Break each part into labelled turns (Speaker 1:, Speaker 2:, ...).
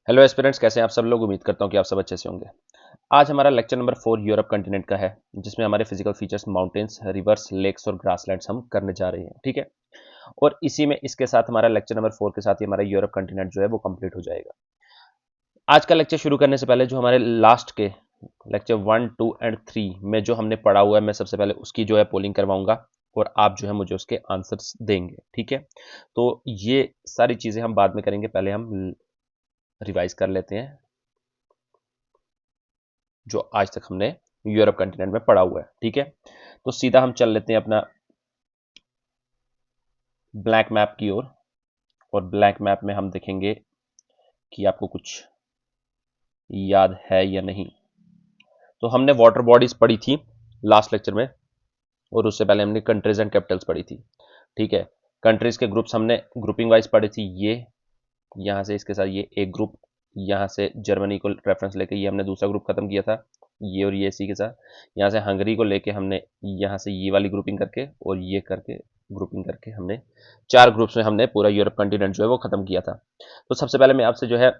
Speaker 1: Hello aspirants, कैसे हैं आप सब लोग। उम्मीद करता हूं कि आप सब अच्छे से होंगे। आज हमारा लेक्चर नंबर 4 यूरोप कंटिनेंट का है, जिसमें हमारे physical features mountains, rivers, lakes और ग्रासलैंड्स हम करने जा रहे हैं। ठीक है। और इसी में इसके साथ हमारा लेक्चर नंबर 4 के साथ ही हमारा यूरोप कंटिनेंट जो है वो कंप्लीट हो जाएगा। आज का लेक्चर शुरू करने से पहले जो हमारे लास्ट के लेक्चर 1, 2 एंड 3 में जो हमने पढ़ा हुआ है, मैं सबसे पहले उसकी जो है पोलिंग करवाऊंगा और आप जो है मुझे उसके आंसर्स देंगे। ठीक है। तो ये सारी चीजें हम बाद में करेंगे, पहले हम रिवाइज कर लेते हैं जो आज तक हमने यूरोप कंटिनेंट में पढ़ा हुआ है। ठीक है। तो सीधा हम चल लेते हैं अपना ब्लैक मैप की ओर। और ब्लैक मैप में हम देखेंगे कि आपको कुछ याद है या नहीं। तो हमने वाटर बॉडीज पढ़ी थी लास्ट लेक्चर में, और उससे पहले हमने कंट्रीज एंड कैपिटल्स पढ़ी थी। ठीक है। कंट्रीज के ग्रुप्स हमने ग्रुपिंग वाइज पढ़ी थी। ये यहां से इसके साथ ये एक ग्रुप, यहां से जर्मनी को रेफरेंस लेके ये हमने दूसरा ग्रुप खत्म किया था, ये और ये इसी के साथ। यहाँ से हंगरी को लेके हमने यहाँ से ये वाली ग्रुपिंग करके और ये करके ग्रुपिंग करके हमने 4 ग्रुप्स में हमने पूरा यूरोप कंटिनेंट जो है वो खत्म किया था। तो सबसे पहले मैं आपसे जो है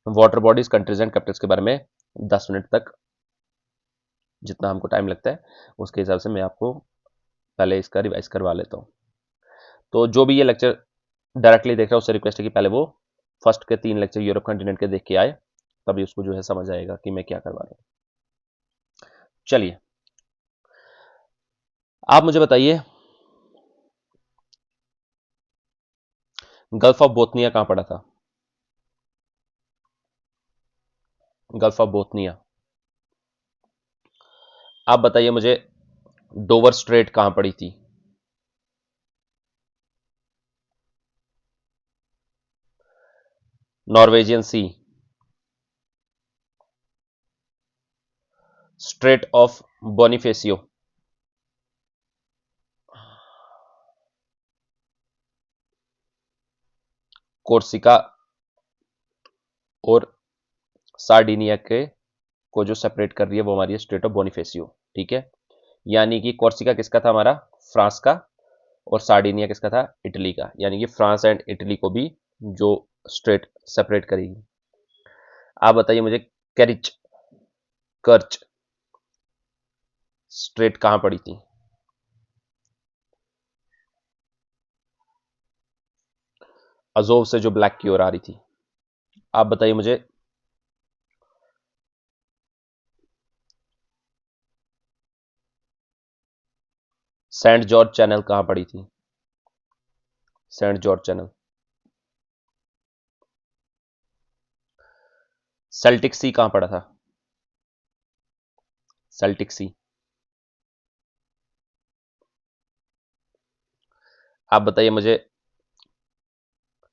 Speaker 1: water bodies, countries and Capitals के बारे में 10 मिनट तक, जितना हमको टाइम लगता है उसके हिसाब से मैं आपको पहले इसका रिवाइज करवा लेता हूँ। तो जो भी ये लेक्चर डायरेक्टली देख रहा है उससे रिक्वेस्ट है कि पहले वो फर्स्ट के 3 लेक्चर यूरोप कंटिनेंट के देख के आए, तभी उसको जो है समझ आएगा कि मैं क्या करवा रहा हूँ। चलिए, आप मुझे बताइए, गल्फ ऑफ बोथनिया कहां पड़ा था? Gulf of Bothnia. आप बताइए मुझे, डोवर स्ट्रेट कहां पड़ी थी? Norwegian sea. Strait of Bonifacio. Corsica और सार्डिनिया के को जो सेपरेट कर रही है वो हमारी है स्ट्रेट ऑफ बोनिफेसियो। ठीक है। यानी कि कोर्सिका किसका था? हमारा फ्रांस का। और सार्डिनिया किसका था? इटली का। यानी कि फ्रांस एंड इटली को भी जो स्ट्रेट सेपरेट करेगी। आप बताइए मुझे, कैरिच कर्च स्ट्रेट कहां पड़ी थी? अजोव से जो ब्लैक की ओर आ रही थी। आप बताइए मुझे, सेंट जॉर्ज चैनल कहां पड़ी थी? Saint George channel. Celtic sea कहां पड़ा था? Celtic sea. आप बताइए मुझे,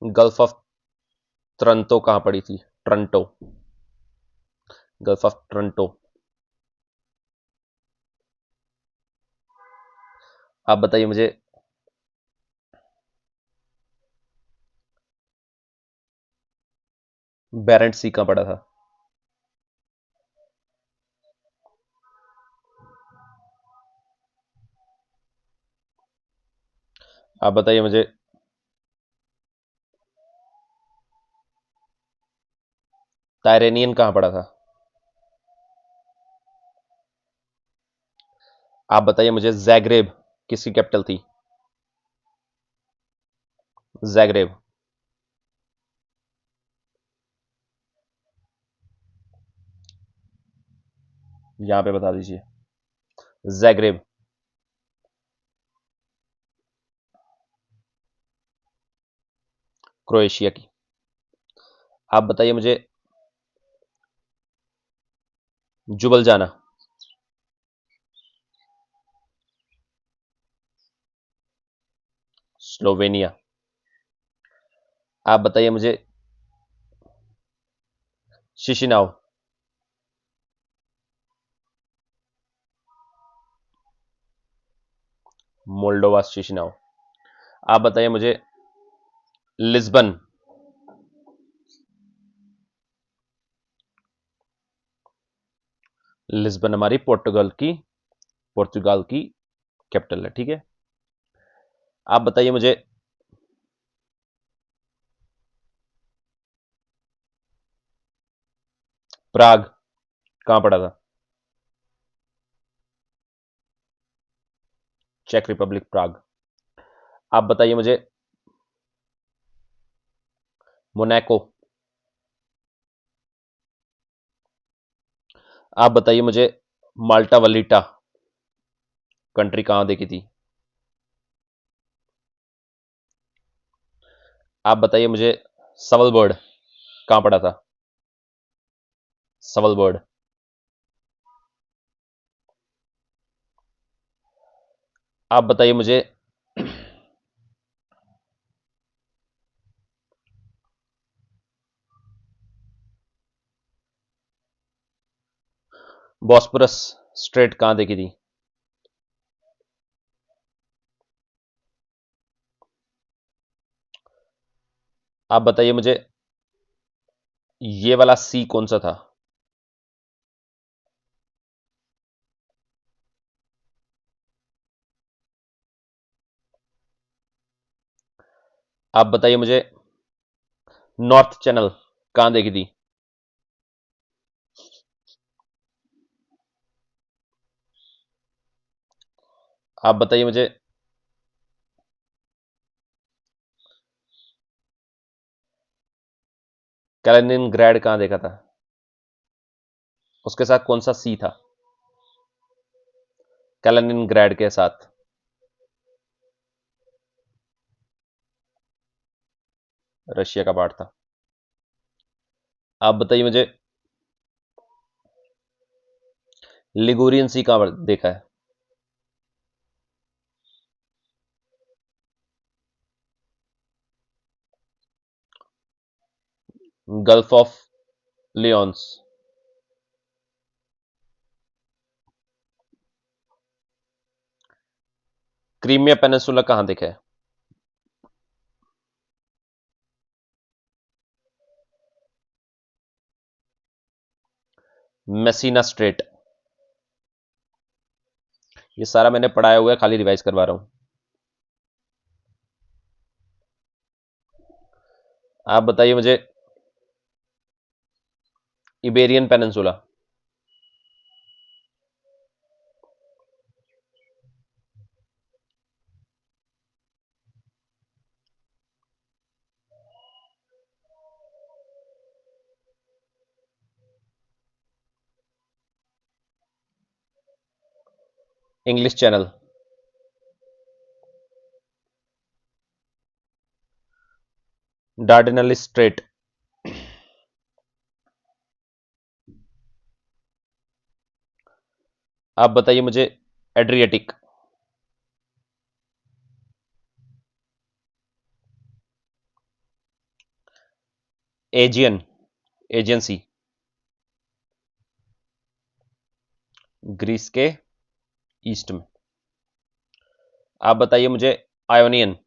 Speaker 1: गल्फ ऑफ ट्रंटो कहां पड़ी थी? ट्रंटो। Gulf of Taranto. आप बताइए मुझे, बेरेंट सी कहां पड़ा था? आप बताइए मुझे, टायरेनियन कहां पड़ा था? आप बताइए मुझे, जैग्रेब किसकी कैपिटल थी? जैग्रेब। यहां पे बता दीजिए। जैग्रेब। क्रोएशिया की। आप बताइए मुझे, जुबल जाना। स्लोवेनिया। आप बताइए मुझे, शिशिनाव। मोल्डोवा शिशिनाव। आप बताइए मुझे, लिस्बन। लिस्बन हमारी पोर्तुगाल की कैपिटल है। ठीक है। आप बताइए मुझे, प्राग कहां पड़ा था? चेक रिपब्लिक, प्राग। आप बताइए मुझे, मोनाको। आप बताइए मुझे, माल्टा वलीटा कंट्री कहां देखी थी? आप बताइए मुझे, सवलबर्ड कहां पड़ा था? सवलबर्ड। आप बताइए मुझे, बॉस्फोरस स्ट्रेट कहां देखी थी? आप बताइए मुझे, ये वाला सी कौन सा था? आप बताइए मुझे, नॉर्थ चैनल कहां देखी थी? आप बताइए मुझे, कैलिनिनग्रैड कहां देखा था? उसके साथ कौन सा सी था? कैलिनिनग्रैड के साथ। रशिया का पार्ट था। आप बताइए मुझे, लिगुरियन सी कहां पर देखा है? Gulf of lions. Crimea peninsula कहां देखा है? Messina straight. ये सारा मैंने पढ़ाया हुआ है, खाली रिवाइज करवा रहा हूं। आप बताइए मुझे, Iberian peninsula. English channel. Dardanelles straight. आप बताइए मुझे, एड्रियाटिक। एजियन, एजियन सी। ग्रीस के ईस्ट में। आप बताइए मुझे, आयोनियन।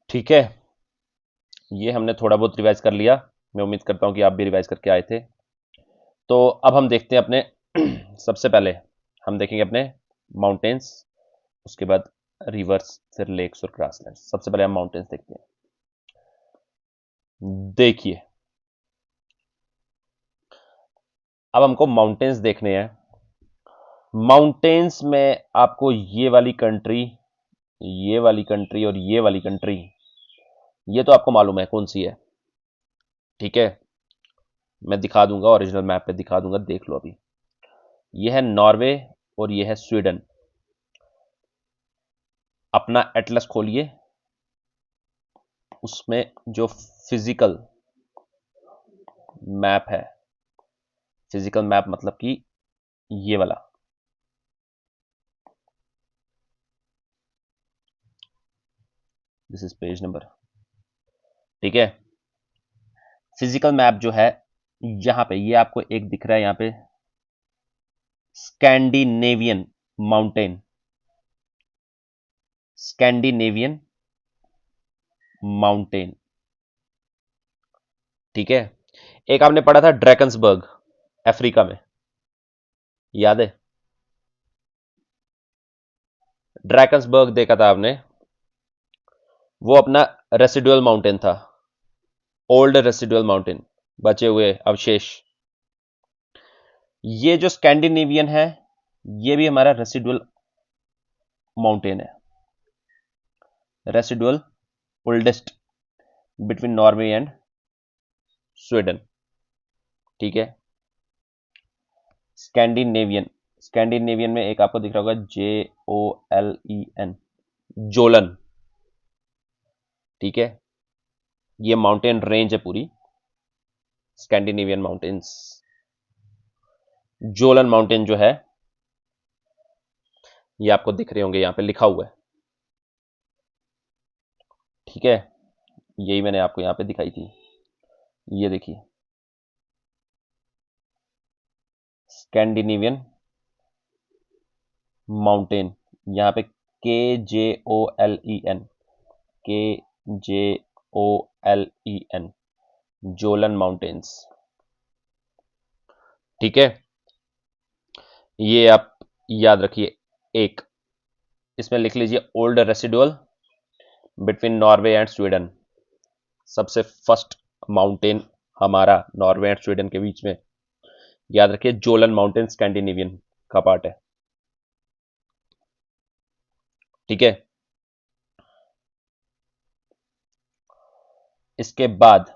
Speaker 1: ठीक है, ये हमने थोड़ा बहुत रिवाइज कर लिया। मैं उम्मीद करता हूं कि आप भी रिवाइज करके आए थे। तो अब हम देखते हैं अपने सबसे पहले हम देखेंगे अपने माउंटेन्स, उसके बाद रिवर्स, फिर लेक्स और ग्रासलैंड। सबसे पहले हम माउंटेन्स देखते हैं। देखिए, अब हमको माउंटेन्स देखने हैं। माउंटेन्स में आपको ये वाली कंट्री और ये वाली कंट्री, ये तो आपको मालूम है कौन सी है। ठीक है, मैं दिखा दूंगा, ओरिजिनल मैप पे दिखा दूंगा, देख लो अभी। ये है नॉर्वे और ये है स्वीडन। अपना एटलस खोलिए, उसमें जो फिजिकल मैप है, फिजिकल मैप मतलब कि ये वाला, दिस इज पेज नंबर। ठीक है, फिजिकल मैप जो है, यहां पे ये आपको एक दिख रहा है, यहां पे स्कैंडिनेवियन माउंटेन, स्कैंडिनेवियन माउंटेन। ठीक है, एक आपने पढ़ा था ड्रैकन्सबर्ग, अफ्रीका में, याद है? ड्रैकन्सबर्ग देखा था आपने, वो अपना रेसिडुअल माउंटेन था, ओल्ड रेसिडुअल माउंटेन, बचे हुए अवशेष। ये जो स्कैंडिनेवियन है, ये भी हमारा रेसिडुअल माउंटेन है, residual oldest between Norway and Sweden. ठीक है, स्कैंडिनेवियन, स्कैंडिनेवियन में एक आपको दिख रहा होगा JOLEN, जोलन। ठीक है, ये माउंटेन रेंज है पूरी, स्कैंडिनेवियन माउंटेन्स। जोलन माउंटेन जो है, ये आपको दिख रहे होंगे, यहां पे लिखा हुआ है। ठीक है, यही मैंने आपको यहां पे दिखाई थी, ये देखिए, स्कैंडिनेवियन माउंटेन, यहां पे KJOLEN, KJOLEN, जोलन माउंटेन्स। ठीक है, ये आप याद रखिए। एक इसमें लिख लीजिए old residual between Norway and Sweden, सबसे फर्स्ट माउंटेन हमारा नॉर्वे एंड स्वीडन के बीच में, याद रखिए जोलन माउंटेन स्कैंडिनेवियन का पार्ट है। ठीक है, इसके बाद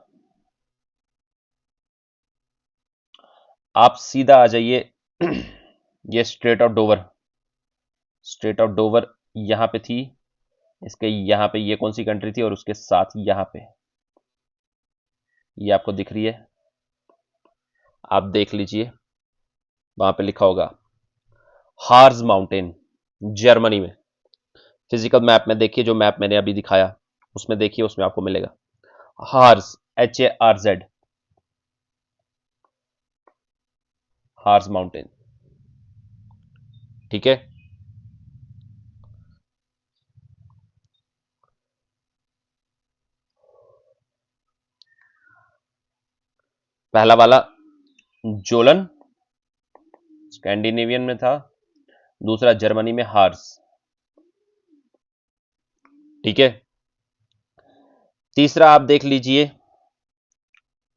Speaker 1: आप सीधा आ जाइए ये straight of Dover, straight of Dover यहां पे थी, इसके यहां पे ये कौन सी कंट्री थी, और उसके साथ यहां पे ये आपको दिख रही है, आप देख लीजिए, वहां पे लिखा होगा हार्ज माउंटेन, जर्मनी में। फिजिकल मैप में देखिए, जो मैप मैंने अभी दिखाया उसमें देखिए, उसमें आपको मिलेगा हार्स, HARZ, हार्स माउंटेन। ठीक है, पहला वाला जोलन स्कैंडिनेवियन में था, दूसरा जर्मनी में हार्स। ठीक है, तीसरा आप देख लीजिए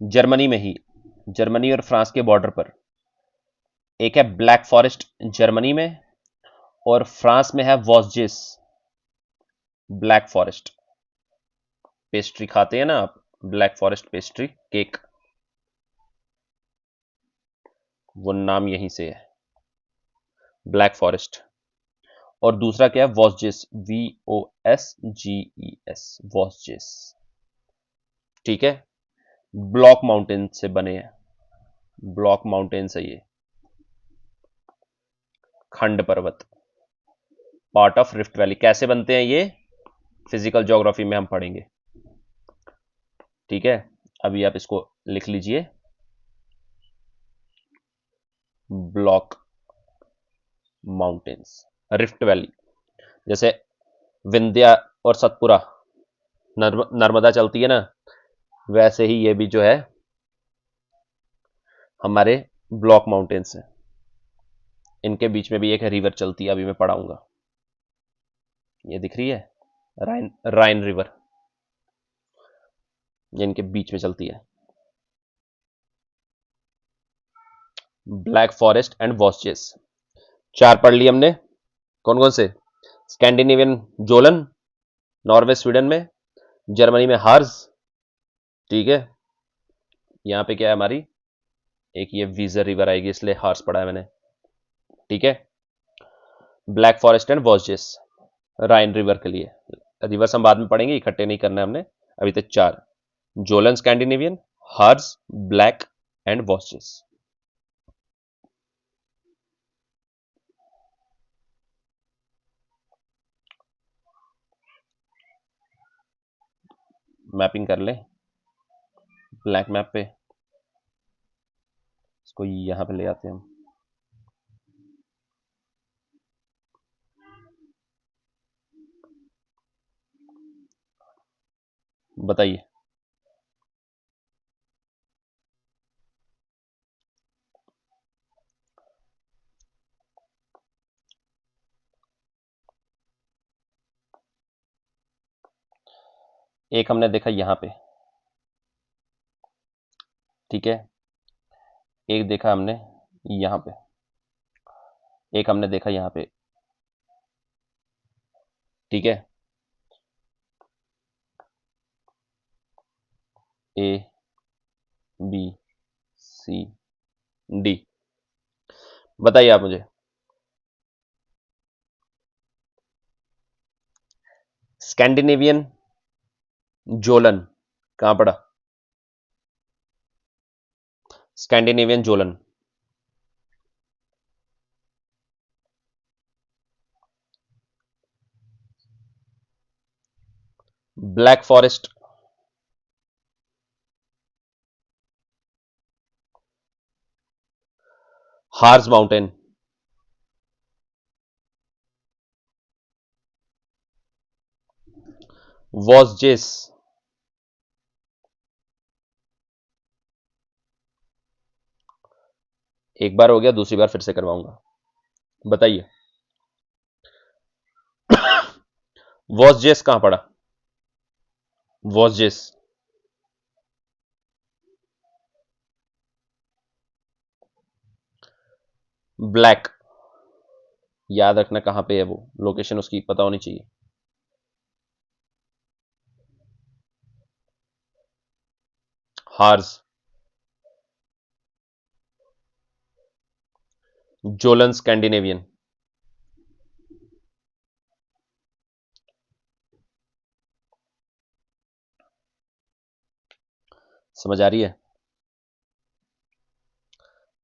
Speaker 1: जर्मनी में ही, जर्मनी और फ्रांस के बॉर्डर पर, एक है ब्लैक फॉरेस्ट जर्मनी में, और फ्रांस में है वॉसजेस ब्लैक फॉरेस्ट। पेस्ट्री खाते हैं ना आप, ब्लैक फॉरेस्ट पेस्ट्री केक, वो नाम यहीं से है, ब्लैक फॉरेस्ट। और दूसरा क्या है, वॉसजेस, VOSGES, वॉसजेस। ठीक है, ब्लॉक माउंटेन से बने हैं, ब्लॉक माउंटेन से, ये खंड पर्वत, पार्ट ऑफ रिफ्ट वैली। कैसे बनते हैं ये, फिजिकल ज्योग्राफी में हम पढ़ेंगे। ठीक है, अभी आप इसको लिख लीजिए, ब्लॉक माउंटेन्स, रिफ्ट वैली। जैसे विंध्या और सतपुरा, नर्मदा चलती है ना, वैसे ही ये भी जो है हमारे ब्लॉक माउंटेन्स हैं। इनके बीच में भी एक रिवर चलती है, अभी मैं पढ़ाऊंगा, ये दिख रही है, राइन, राइन रिवर, ये इनके बीच में चलती है। ब्लैक फॉरेस्ट एंड वॉसजेस, चार पढ़ ली हमने। कौन कौन से, स्कैंडिनेवियन जोलन, नॉर्वे स्वीडन में, जर्मनी में हार्स। ठीक है, यहां पे क्या है हमारी, एक ये वीजर रिवर आएगी, इसलिए हार्स पढ़ा है मैंने। ठीक है, Black Forest and Vosges, Rhine river के लिए, रिवर्स हम बाद में पढ़ेंगे, इकट्ठे नहीं करना है हमने, अभी तक चार, Kjolen Scandinavian, Harz, Black and Vosges. Mapping कर ले ब्लैक मैप पे, इसको यहां पे ले आते हैं हम। बताइए, एक हमने देखा यहां पे, ठीक है, एक देखा हमने यहां पे, एक हमने देखा यहां पे, ठीक है, ए बी सी डी। बताइए आप मुझे, स्कैंडिनेवियन जोलन कहां पड़ा? Scandinavian Kjolen, Black Forest, Harz mountain, Vosges, एक बार हो गया, दूसरी बार फिर से करवाऊंगा। बताइए, वॉसजेस कहां पड़ा? वॉसजेस, ब्लैक, याद रखना कहां पे है वो, लोकेशन उसकी पता होनी चाहिए। हार्स, जोलन स्कैंडिनेवियन, समझ आ रही है?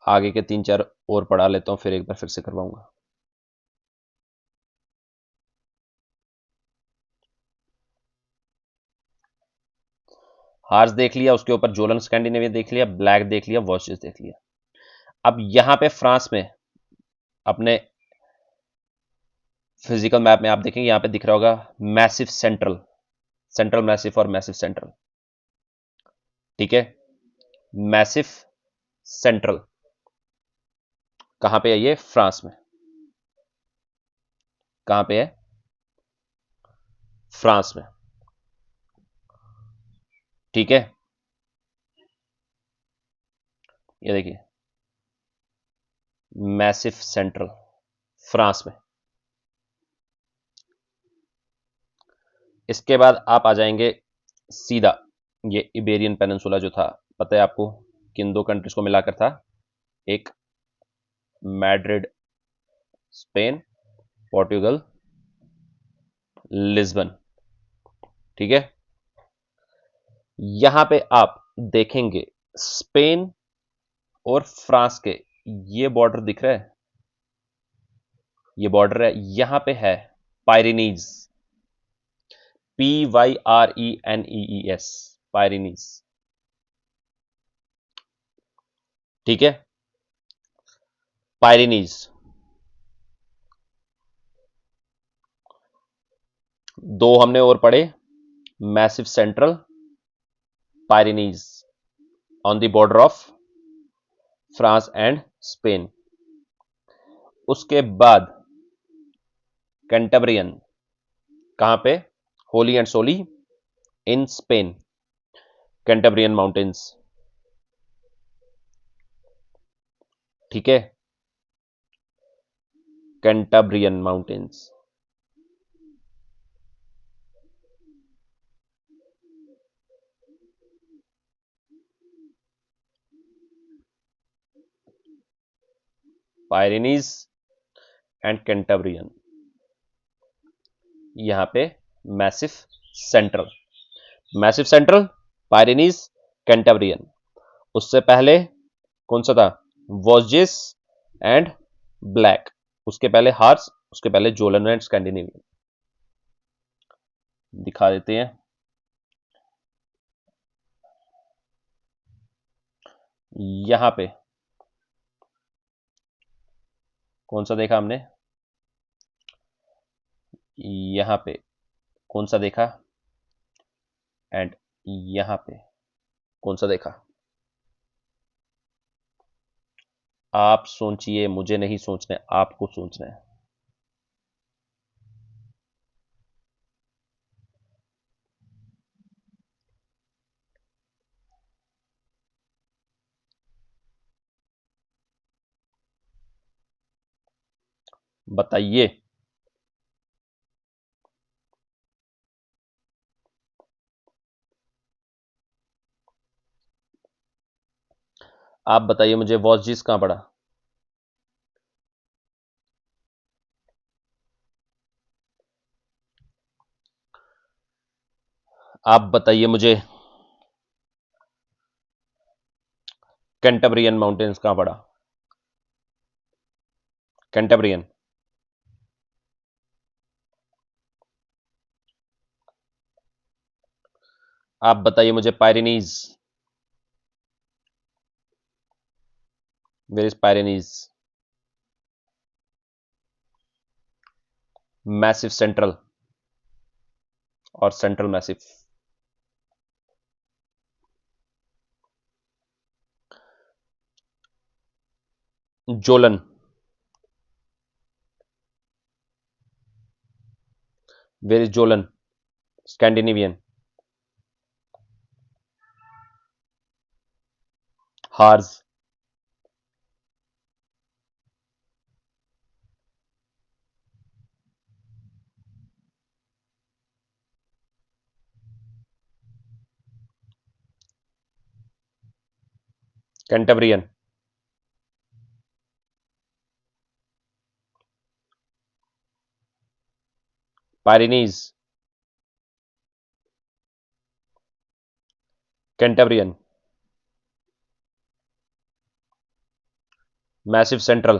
Speaker 1: आगे के 3-4 और पढ़ा लेता हूं, फिर एक बार फिर से करवाऊंगा। हार्स देख लिया, उसके ऊपर जोलन स्कैंडिनेवियन देख लिया, ब्लैक देख लिया, वॉशेस देख लिया। अब यहां पे फ्रांस में अपने फिजिकल मैप में आप देखेंगे, यहां पे दिख रहा होगा मैसिव सेंट्रल, सेंट्रल मैसिव और मैसिव सेंट्रल, ठीक है। मैसिव सेंट्रल कहां पे है? ये फ्रांस में। कहां पे है? फ्रांस में, ठीक है। ये देखिए, मैसिव सेंट्रल फ्रांस में। इसके बाद आप आ जाएंगे सीधा, ये इबेरियन पेनिनसुला जो था, पता है आपको किन दो कंट्रीज को मिलाकर था? एक मैड्रिड स्पेन, पोर्टुगल लिस्बन, ठीक है। यहां पे आप देखेंगे स्पेन और फ्रांस के ये बॉर्डर दिख रहा है, ये बॉर्डर है, यहां पे है पायरिनीज, PYRENEES, पायरिनीज, ठीक है। पायरिनीज, दो हमने और पढ़े, Massif Central, Pyrenees on the border of France and Spain. उसके बाद कैंटेब्रियन, कहां पे? Wholly and solely in Spain, Cantabrian mountains, ठीक है, Cantabrian mountains. Pyrenees and Cantabrian, यहां पे Massif Central, Massif Central, Pyrenees, Cantabrian. उससे पहले कौन सा था? वॉसजेस एंड ब्लैक, उसके पहले हार्स, उसके पहले जोलन एंड स्कैंडिनेवियन। दिखा देते हैं, यहां पे कौन सा देखा हमने? यहां पे कौन सा देखा? एंड यहां पे कौन सा देखा? आप सोचिए, मुझे नहीं सोचना है, आपको सोचना है। बताइए। आप बताइए मुझे, वॉसजिस कहां पड़ा? आप बताइए मुझे, कैंटेब्रियन माउंटेन्स कहां पड़ा? कैंटेब्रियन। आप बताइए मुझे, Pyrenees, where is Pyrenees? Massif Central और Central Massif. Kjolen, where is Kjolen? Scandinavian. Harz, Cantabrian. Pyrenees, Cantabrian. Massif Central,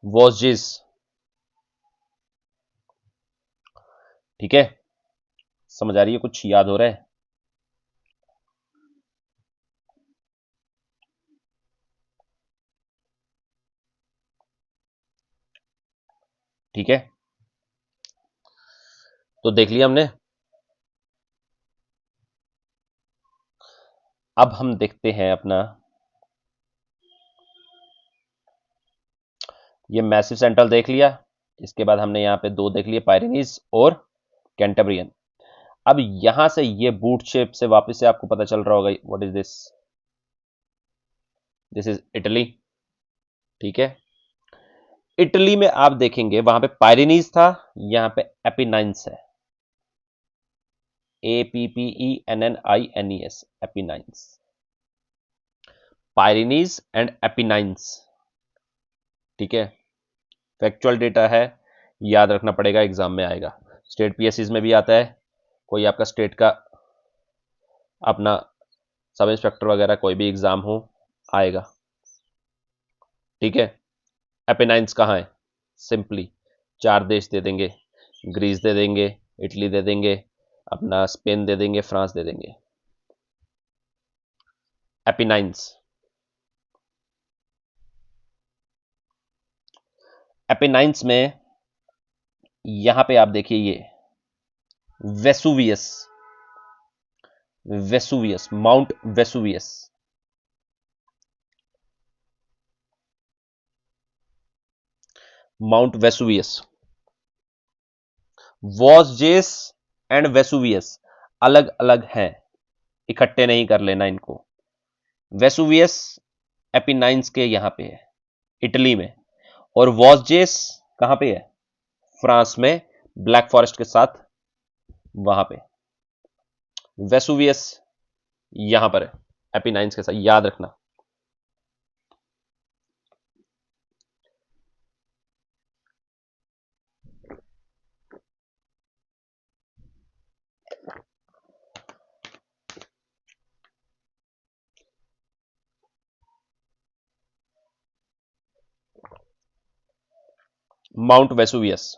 Speaker 1: Vosges. ठीक है, समझ आ रही है? कुछ याद हो रहा है? ठीक है, तो देख लिया हमने। अब हम देखते हैं अपना, ये मैसिव सेंट्रल देख लिया। इसके बाद हमने यहाँ पे दो देख लिए, पायरेनीज और कैंटेब्रियन। अब यहां से ये बूट शेप से वापस से आपको पता चल रहा होगा, what is this? This is Italy. ठीक है, इटली में आप देखेंगे वहां पे पायरेनीज था, यहां पे एपिनाइन्स है। APPENNINES, Apennines. Pyrenees and Apennines. ठीक है, फैक्चुअल डेटा है, याद रखना पड़ेगा, एग्जाम में आएगा। स्टेट पीएससीज में भी आता है। कोई आपका स्टेट का अपना सब इंस्पेक्टर वगैरह कोई भी एग्जाम हो, आएगा। ठीक है, एपेनाइन्स कहाँ है? सिंपली चार देश दे देंगे, ग्रीस दे देंगे, इटली दे देंगे, अपना स्पेन दे देंगे, फ्रांस दे देंगे। एपिनाइन्स। एपिनाइन्स में यहां पे आप देखिए, ये Vesuvius, Vesuvius, Mount Vesuvius. Mount Vesuvius, Vosges and Vesuvius अलग अलग हैं, इकट्ठे नहीं कर लेना इनको। वेसुवियस एपिनाइन्स के यहां पे है, इटली में, और वॉसजेस कहां पे है? फ्रांस में, ब्लैक फॉरेस्ट के साथ वहां पे। वेसुवियस यहां पर है, एपिनाइन्स के साथ, याद रखना। Mount Vesuvius.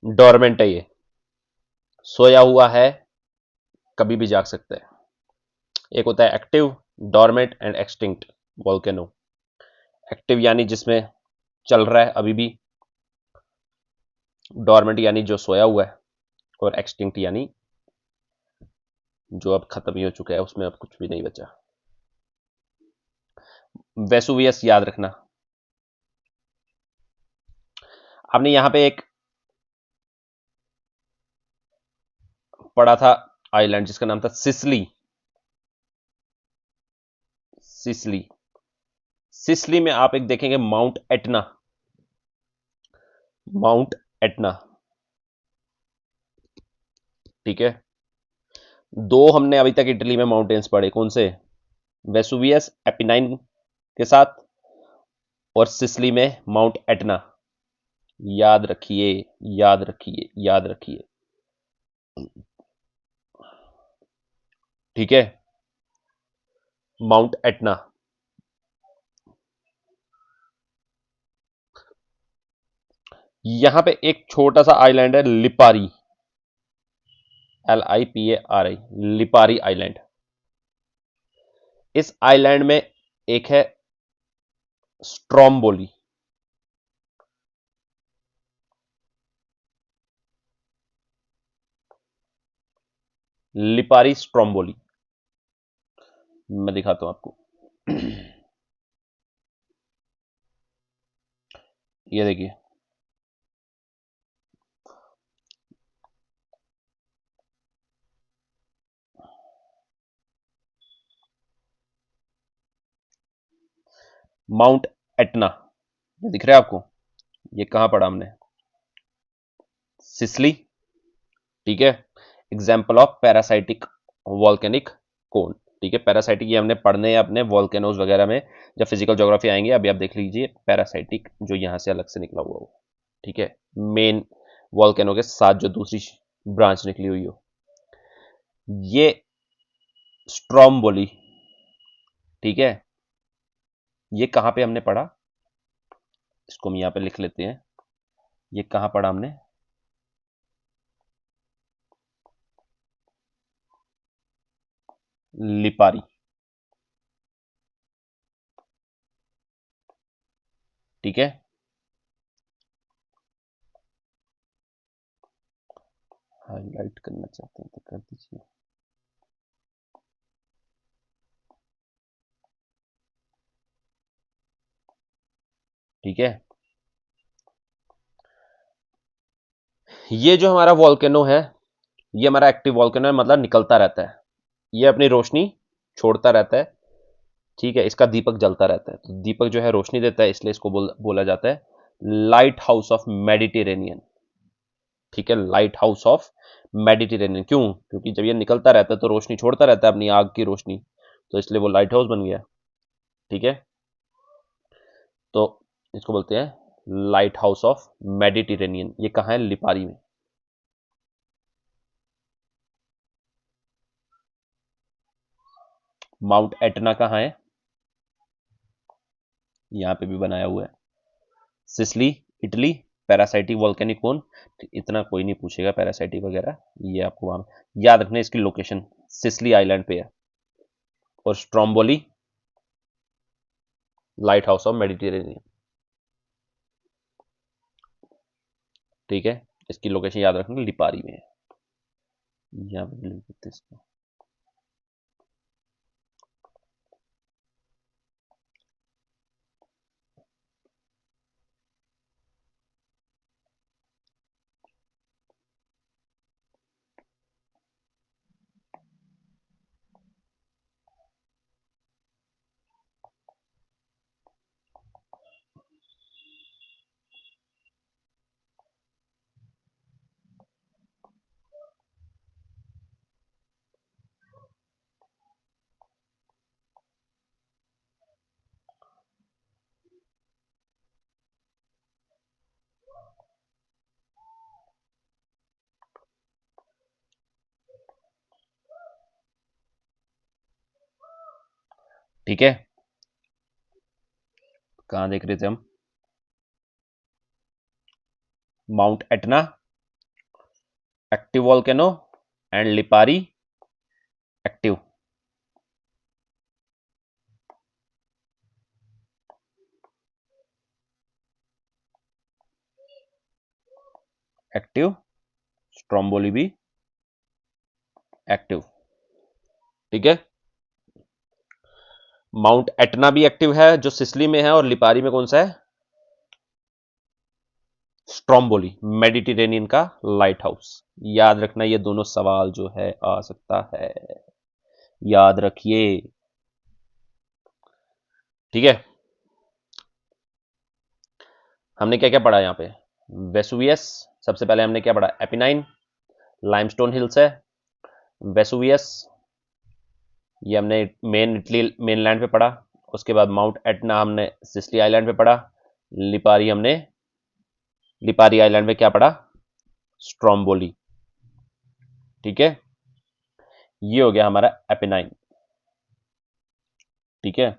Speaker 1: डोरमेंट है ये, सोया हुआ है, कभी भी जाग सकता है। एक होता है active, dormant and extinct volcano. Active यानी जिसमें चल रहा है अभी भी, डोरमेंट यानी जो सोया हुआ है, और एक्सटिंक्ट यानी जो अब खत्म ही हो चुका है, उसमें अब कुछ भी नहीं बचा। वेसुवियस याद रखना। आपने यहां पे एक पड़ा था आइलैंड जिसका नाम था सिसली। सिसली सिसली में आप एक देखेंगे माउंट एटना। माउंट एटना, ठीक है। दो हमने अभी तक इटली में माउंटेन्स पढ़े, कौन से? वेसुवियस एपिनाइन के साथ, और सिसली में माउंट एटना। याद रखिए, याद रखिए, याद रखिए, ठीक है। Mount Etna. यहां पे एक छोटा सा आइलैंड है लिपारी, LIPARI, लिपारी आइलैंड। इस आइलैंड में एक है स्ट्रोम्बोली। लिपारी स्ट्रोम्बोली, मैं दिखाता हूं आपको। ये देखिए, माउंट एटना, ये दिख रहा है आपको? ये कहां पड़ा हमने? सिसली, ठीक है। एग्जाम्पल ऑफ पैरासाइटिक वॉल्केनिक कोन, ठीक है। पैरासाइटिक ये हमने पढ़ने हैं अपने वॉल्केनोज वगैरह में, जब फिजिकल ज्योग्राफी आएंगे। अभी आप देख लीजिए पैरासाइटिक जो यहां से अलग से निकला हुआ हो, ठीक है। मेन वॉल्केनो के साथ जो दूसरी ब्रांच निकली हुई हो, ये स्ट्रोम्बोली, ठीक है। ये कहां पे हमने पढ़ा? इसको हम यहां पे लिख लेते हैं। ये कहां पढ़ा हमने? लिपारी, ठीक है। हाईलाइट करना चाहते हैं तो कर दीजिए। ठीक है, ये जो हमारा वॉल्केनो है, ये हमारा एक्टिव वॉल्केनो है, मतलब निकलता रहता है। ये अपनी रोशनी छोड़ता रहता है, ठीक है। इसका दीपक जलता रहता है, तो दीपक जो है रोशनी देता है, इसलिए इसको बोला जाता है लाइट हाउस ऑफ मेडिटेरेनियन, ठीक है। लाइट हाउस ऑफ मेडिटेरेनियन, क्यों? क्योंकि जब ये निकलता रहता है तो रोशनी छोड़ता रहता है, अपनी आग की रोशनी, तो इसलिए वो लाइट हाउस बन गया, ठीक है। तो इसको बोलते हैं लाइट हाउस ऑफ मेडिटेरेनियन। ये कहाँ है? लिपारी में। माउंट एटना कहाँ है? यहां पे भी बनाया हुआ है, सिसली, इटली। पैरासाइटिक वॉल्केनिक कोन, इतना कोई नहीं पूछेगा पैरासाइटिक वगैरह, ये आपको वहां याद रखना है। इसकी लोकेशन सिसली आइलैंड पे है, और Stromboli light house of Mediterranean, ठीक है। इसकी लोकेशन याद रखना, लिपारी में है। यहाँ पे लिख देते हैं इसको। ठीक है, कहाँ देख रहे थे हम? Mount Etna active volcano and Lipari active. Active, Stromboli भी एक्टिव, ठीक है। माउंट एटना भी एक्टिव है जो सिसली में है, और लिपारी में कौन सा है? स्ट्रोम्बोली, मेडिटेरेनियन का लाइट हाउस। याद रखना, ये दोनों सवाल जो है आ सकता है, याद रखिए, ठीक है। हमने क्या क्या पढ़ा यहां पे? वेसुवियस, सबसे पहले हमने क्या पढ़ा? एपिनाइन, लाइमस्टोन हिल्स है। वेसुवियस ये हमने मेन इटली मेनलैंड पे पढ़ा। उसके बाद माउंट एटना हमने सिसिली आइलैंड पे पढ़ा। लिपारी हमने लिपारी आइलैंड पे क्या पढ़ा? स्ट्रोम्बोली, ठीक है। ये हो गया हमारा एपिनाइन, ठीक है।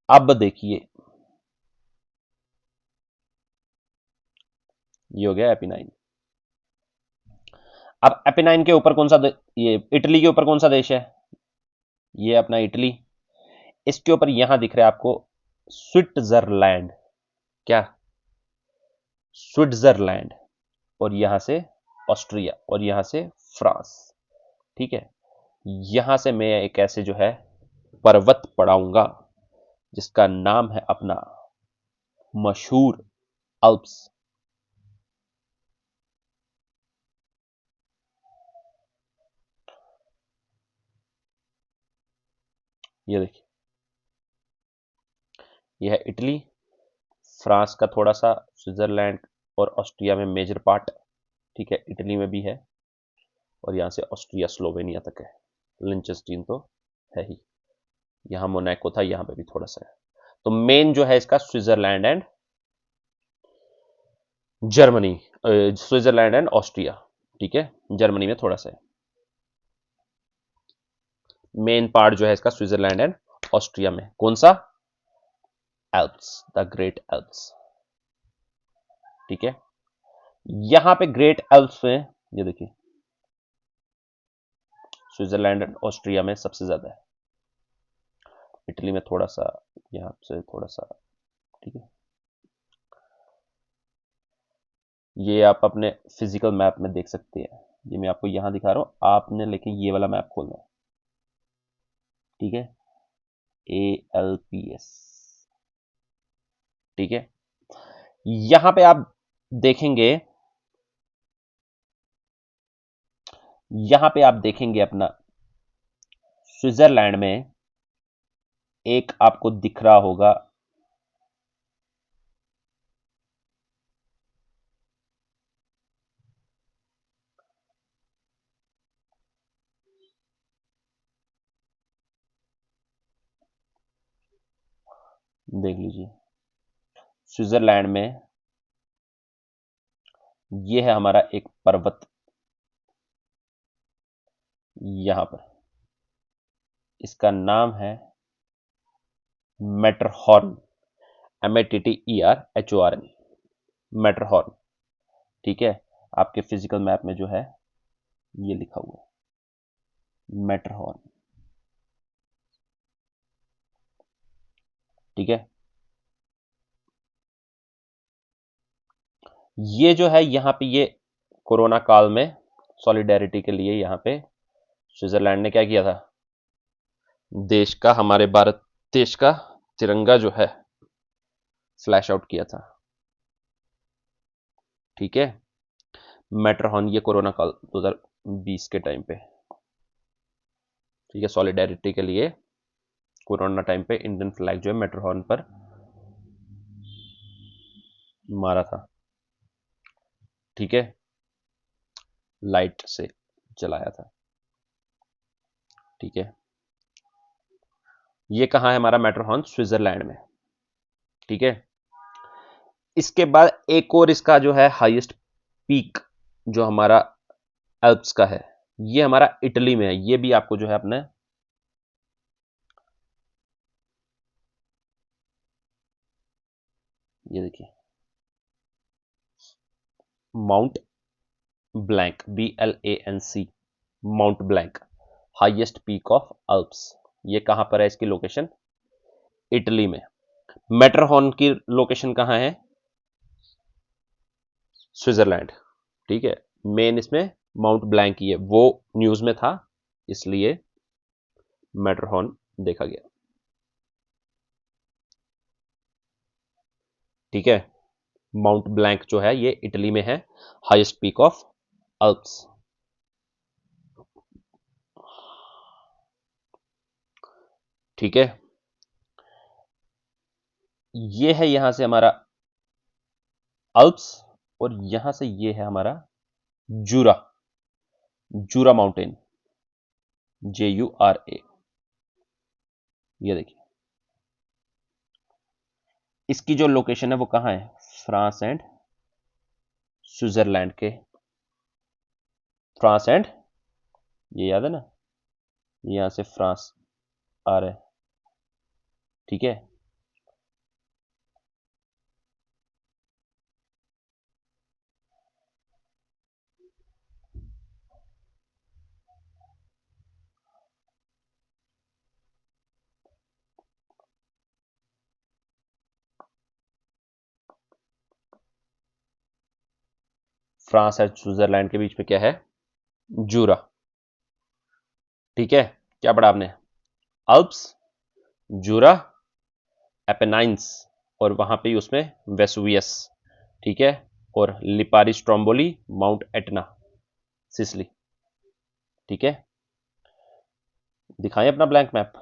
Speaker 1: अब देखिए, ये हो गया एपिनाइन। अब एपिनाइन के ऊपर कौन सा ये इटली के ऊपर कौन सा देश है? ये अपना इटली। इसके ऊपर यहां दिख रहा है आपको स्विट्जरलैंड। क्या? स्विट्जरलैंड। और यहां से ऑस्ट्रिया और यहां से फ्रांस, ठीक है। यहां से मैं एक ऐसे जो है पर्वत पढ़ाऊंगा जिसका नाम है अपना मशहूर अल्प्स। ये देखिए, यह है इटली, फ्रांस का थोड़ा सा, स्विट्जरलैंड और ऑस्ट्रिया में मेजर पार्ट, ठीक है, इटली में भी है। और यहां से ऑस्ट्रिया स्लोवेनिया तक है। लिंचेस्टीन तो है ही, यहां मोनाको था, यहां पे भी थोड़ा सा है। तो मेन जो है इसका Switzerland and Germany, Switzerland and Austria, ठीक है। जर्मनी में थोड़ा सा है। मेन पार्ट जो है इसका स्विट्जरलैंड एंड ऑस्ट्रिया में। कौन सा? एल्प्स, द ग्रेट एल्प्स, ठीक है। यहां पे ग्रेट एल्प्स में ये देखिए, स्विट्जरलैंड एंड ऑस्ट्रिया में सबसे ज्यादा है। इटली में थोड़ा सा, यहां से थोड़ा सा, ठीक है। ये आप अपने फिजिकल मैप में देख सकते हैं। ये मैं आपको यहां दिखा रहा हूं, आपने लेकिन ये वाला मैप खोलना है, ठीक है। ALPS, ठीक है। यहां पे आप देखेंगे, यहां पे आप देखेंगे अपना स्विट्जरलैंड में एक आपको दिख रहा होगा, देख लीजिए, स्विट्जरलैंड में यह है हमारा एक पर्वत, यहां पर इसका नाम है मैटरहॉर्न, MATTERHORN, मैटरहॉर्न, ठीक है। आपके फिजिकल मैप में जो है ये लिखा हुआ है मैटरहॉर्न, ठीक है। ये जो है यहां पे, ये कोरोना काल में सॉलिडेरिटी के लिए यहां पे स्विट्जरलैंड ने क्या किया था? देश का, हमारे भारत देश का तिरंगा जो है फ्लैश आउट किया था, ठीक है। मैटरहॉर्न ये कोरोना काल 2020 के टाइम पे, ठीक है, सॉलिडेरिटी के लिए कोरोना टाइम पे इंडियन फ्लैग जो है मैटरहॉर्न पर मारा था, ठीक है, लाइट से जलाया था, ठीक है। ये कहां है हमारा मैटरहॉर्न? स्विट्जरलैंड में, ठीक है। इसके बाद एक और इसका जो है हाईएस्ट पीक जो हमारा एल्प्स का है, ये हमारा इटली में है। ये भी आपको जो है अपने ये देखिए, mount blank, BLANC, mount blank, highest peak of Alps. ये कहां पर है? इसकी लोकेशन इटली में। मैटरहॉर्न की लोकेशन कहां है? स्विट्जरलैंड, ठीक है। मेन इसमें माउंट ब्लैंक ही है, वो न्यूज में था इसलिए मैटरहॉर्न देखा गया, ठीक है। माउंट ब्लैंक जो है ये इटली में है, हाईएस्ट पीक ऑफ अल्प्स। ठीक है, ये है यहां से हमारा अल्प्स और यहां से ये है हमारा जूरा, जूरा माउंटेन, JURA। ये देखिए इसकी जो लोकेशन है वो कहां है, फ्रांस एंड स्विट्जरलैंड के, फ्रांस एंड, ये याद है ना, यहां से फ्रांस आ रहा है। ठीक है, फ्रांस और स्विट्जरलैंड के बीच में क्या है, जूरा। ठीक है, क्या पढ़ा आपने, अल्प्स, जूरा, एपेनाइंस और वहां पे ही उसमें वेसुवियस। ठीक है, और Lipari Stromboli, Mount Etna, Sicily. ठीक है, दिखाएं अपना ब्लैंक मैप,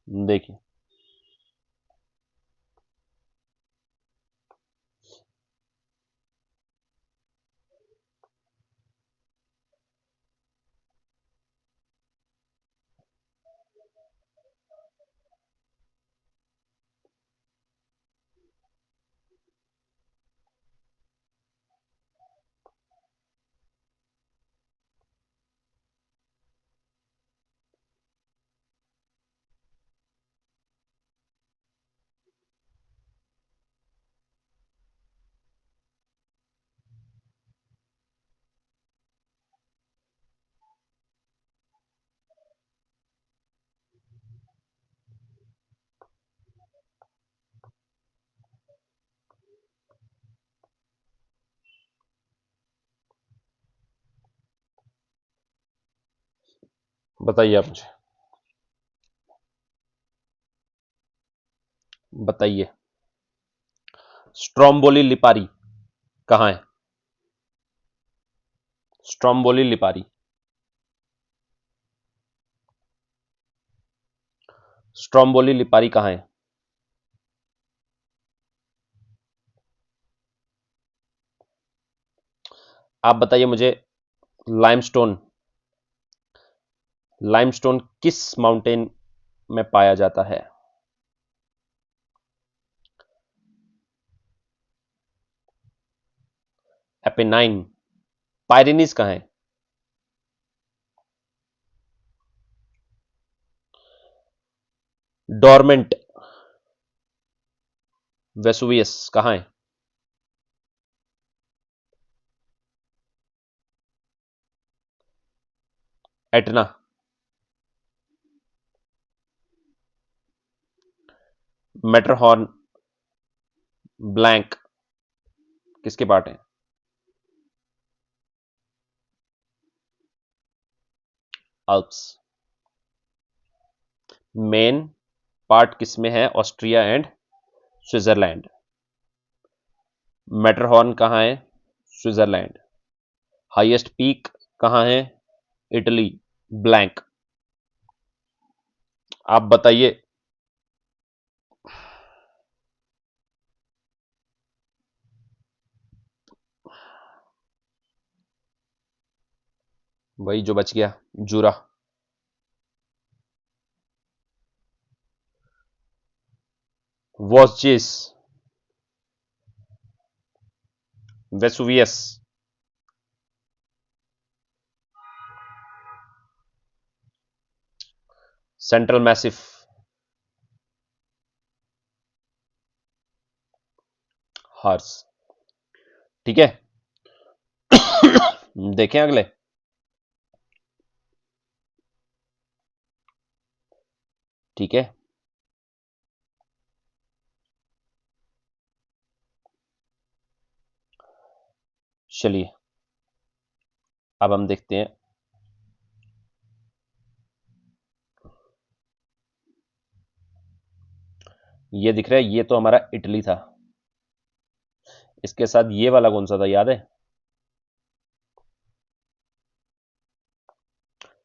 Speaker 1: देखिए बताइए आप मुझे, बताइए स्ट्रोम्बोली लिपारी कहां है, स्ट्रोम्बोली लिपारी, स्ट्रोम्बोली लिपारी कहां है, आप बताइए मुझे। लाइमस्टोन, लाइमस्टोन किस माउंटेन में पाया जाता है, एपेनाइन, पायरेनीज कहां है, डोरमेंट, वेसुवियस कहां है, एटना, मेटरहॉर्न, ब्लैंक किसके पार्ट है, अल्प्स। मेन पार्ट किसमें है, ऑस्ट्रिया एंड स्विट्जरलैंड। मेटरहॉर्न कहां है, स्विट्जरलैंड। हाईएस्ट पीक कहां है, इटली, ब्लैंक। आप बताइए, वही जो बच गया, जूरा। वॉस्जिस, वेसुवियस, सेंट्रल मैसिफ, हार्स। ठीक है, देखें अगले। ठीक है, चलिए अब हम देखते हैं ये दिख रहा है, ये तो हमारा इटली था। इसके साथ ये वाला कौन सा था, याद है?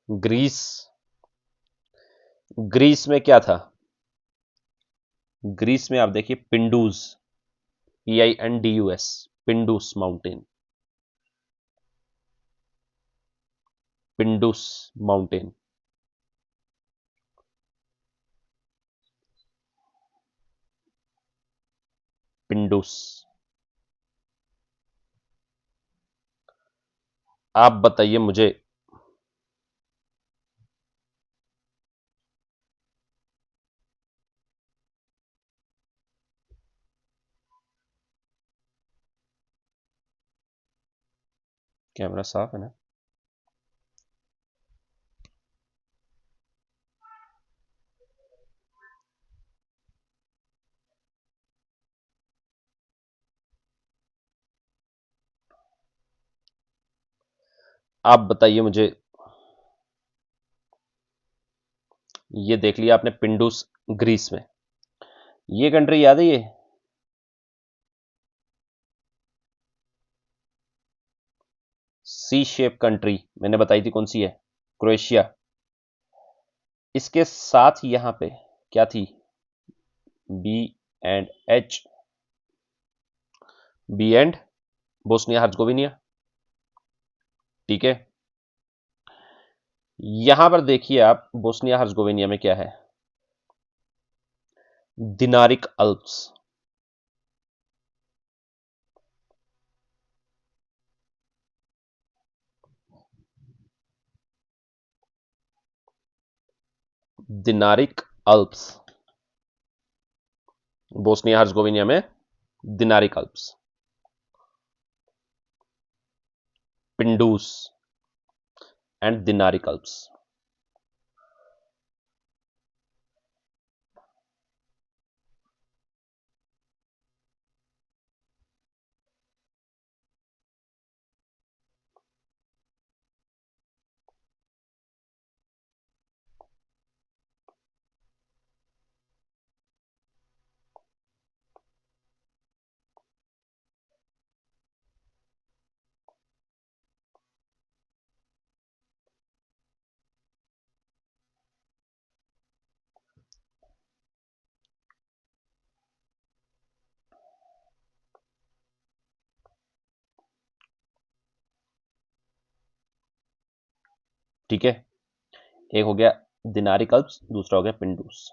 Speaker 1: ग्रीस। ग्रीस में क्या था? ग्रीस में आप देखिए पिंडूस, PINDUS, पिंडूस माउंटेन। पिंडूस माउंटेन। पिंडूस। आप बताइए मुझे। कैमरा साफ है ना? आप बताइए मुझे। ये देख लिया आपने, पिंडूस ग्रीस में। ये कंट्री याद है ये? सी शेप कंट्री मैंने बताई थी, कौन सी है? क्रोएशिया। इसके साथ यहां पे क्या थी? B&H। B and Bosnia Herzegovina. ठीक है। यहां पर देखिए आप, बोस्निया हर्जगोविनिया में क्या है? Dinaric Alps. Dinaric Alps. Bosnia Herzegovina में Dinaric Alps. Pindus and Dinaric Alps. ठीक है, एक हो गया दिनारिक अल्प्स, दूसरा हो गया पिंडूस।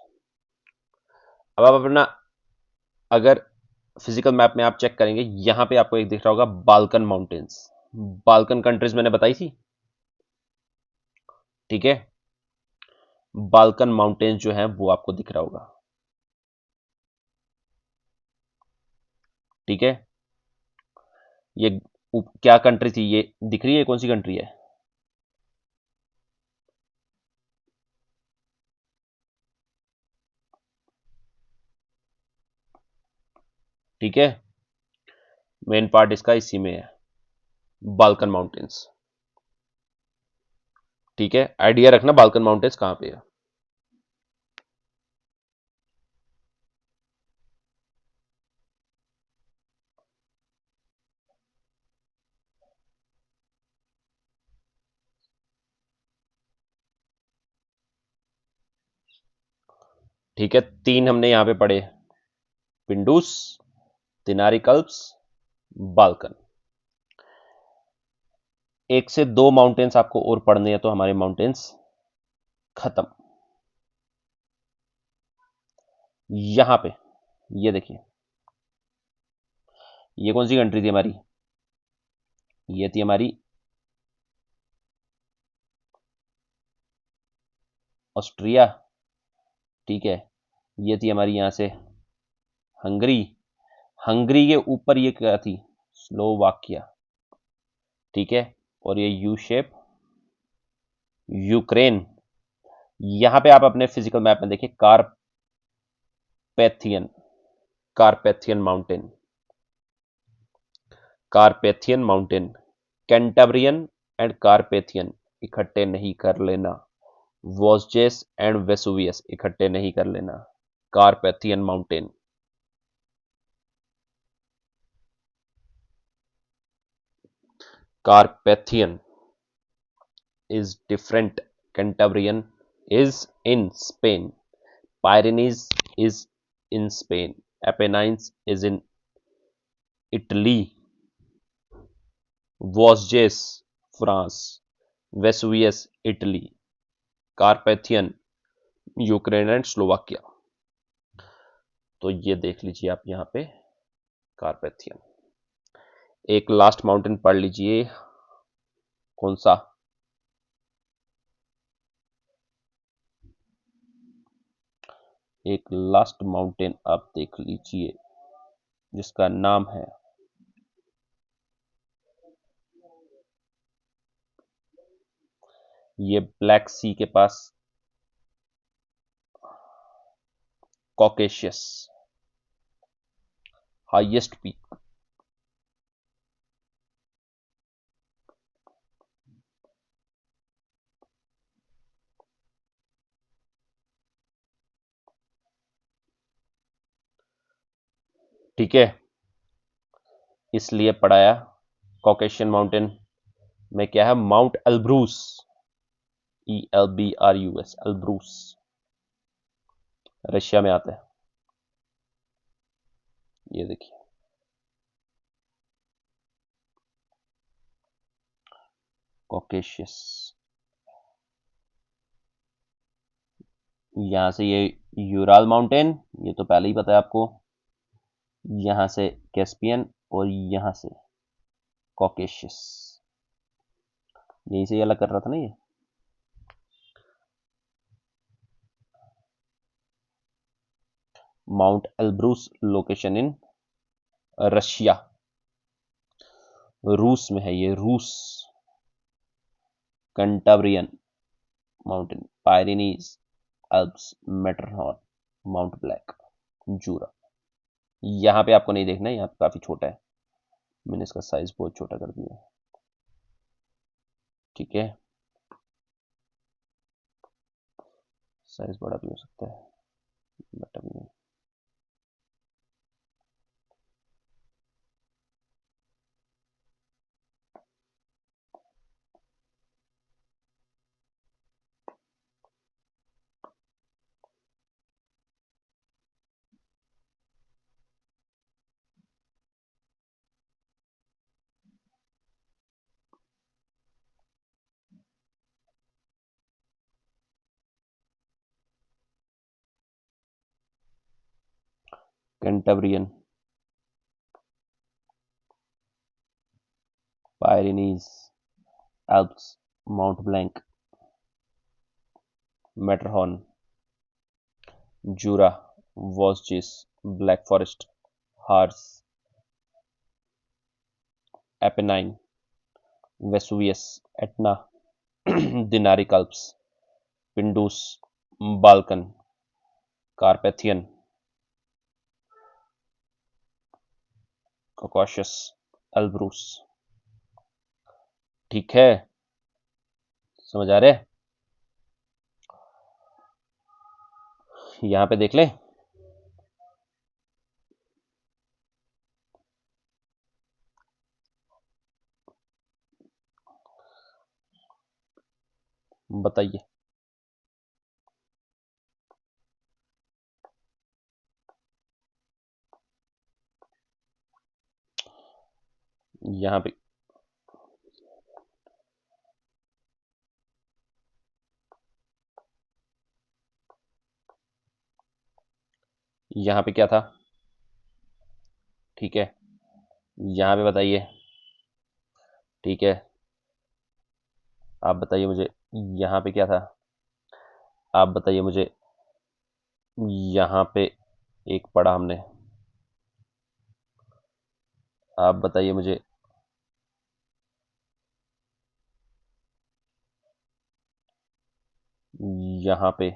Speaker 1: अब आप अपना, अगर फिजिकल मैप में आप चेक करेंगे, यहां पे आपको एक दिख रहा होगा बाल्कन माउंटेन्स। बाल्कन कंट्रीज मैंने बताई थी। ठीक है। बाल्कन माउंटेन्स जो है वो आपको दिख रहा होगा। ठीक है। ये क्या कंट्री थी, ये दिख रही है कौन सी कंट्री है? ठीक है। मेन पार्ट इसका इसी में है, बाल्कन माउंटेन्स। ठीक है, आइडिया रखना बाल्कन माउंटेन्स कहां पे है। ठीक है, तीन हमने यहां पे पढ़े, पिंडूस, दिनारिक अल्प्स, बाल्कन। एक से दो माउंटेन्स आपको और पढ़ने हैं तो हमारे माउंटेन्स खत्म। यहां पे ये देखिए, ये कौन सी कंट्री थी हमारी? ये थी हमारी ऑस्ट्रिया। ठीक है। ये थी हमारी यहां से हंगरी। हंगरी के ऊपर ये क्या थी? स्लोवाकिया। ठीक है। और ये यू शेप यूक्रेन। यहां पे आप अपने फिजिकल मैप में देखिए, कारपैथियन, कारपैथियन माउंटेन, कारपैथियन माउंटेन। कैंटाब्रियन एंड कारपेथियन इकट्ठे नहीं कर लेना। वॉस्जेस एंड वेसुवियस इकट्ठे नहीं कर लेना। Carpathian Mountain. Carpathian is different. Cantabrian is in Spain. Pyrenees is in Spain. Apennines is in Italy. Vosges, France. Vesuvius, Italy. Carpathian, Ukraine and Slovakia. तो ये देख लीजिए आप यहां पे कार्पेथियन। एक लास्ट माउंटेन पढ़ लीजिए, कौन सा? एक लास्ट माउंटेन आप देख लीजिए जिसका नाम है ये ब्लैक सी के पास कॉकेशियस, हाईएस्ट पीक। ठीक है, इसलिए पढ़ाया। कॉकेशियन माउंटेन में क्या है? Mount Elbrus, ELBRUS, Elbrus Russia में आता है। ये देखिए, कॉकेशियस। यहां से ये यूराल माउंटेन, ये तो पहले ही पता है आपको। यहां से कैस्पियन और यहां से कॉकेशियस, यहीं से ये अलग कर रहा था ना ये। Mount Elbrus location in Russia, रूस में है ये, रूस। Cantabrian mountain, Pyrenees, Alps, Matterhorn, Mount Black, Jura. यहां पे आपको नहीं देखना है, यहां पे काफी छोटा है, मैंने इसका साइज बहुत छोटा कर दिया है। ठीक है, साइज बड़ा भी हो सकता है बट अभी नहीं। Cantabrian, Pyrenees, Alps, Mount Blanc, Matterhorn, Jura, Vosges, Black Forest, Harz, Apennine, Vesuvius, Etna, Dinaric Alps, Pindus, Balkan, Carpathian, Caucasus, Elbrus. ठीक है, समझ आ रहे? यहां पे देख लें, बताइए। यहां पे यहां पे क्या था? ठीक है, यहां पे बताइए। ठीक है, आप बताइए मुझे, यहां पे क्या था? आप बताइए मुझे। यहां पे एक पढ़ा हमने, आप बताइए मुझे। यहां पे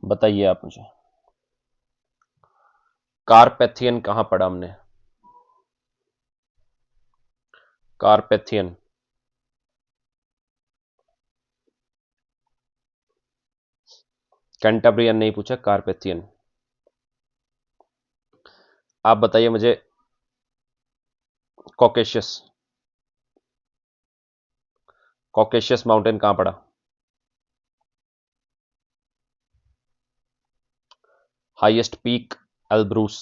Speaker 1: बताइए आप मुझे, कारपेथियन कहां पढ़ा हमने? कारपेथियन, कैंटाब्रियन नहीं पूछा, कारपेथियन। आप बताइए मुझे, कॉकेशियस, कॉकेशियस माउंटेन कहां पड़ा? Highest peak Elbrus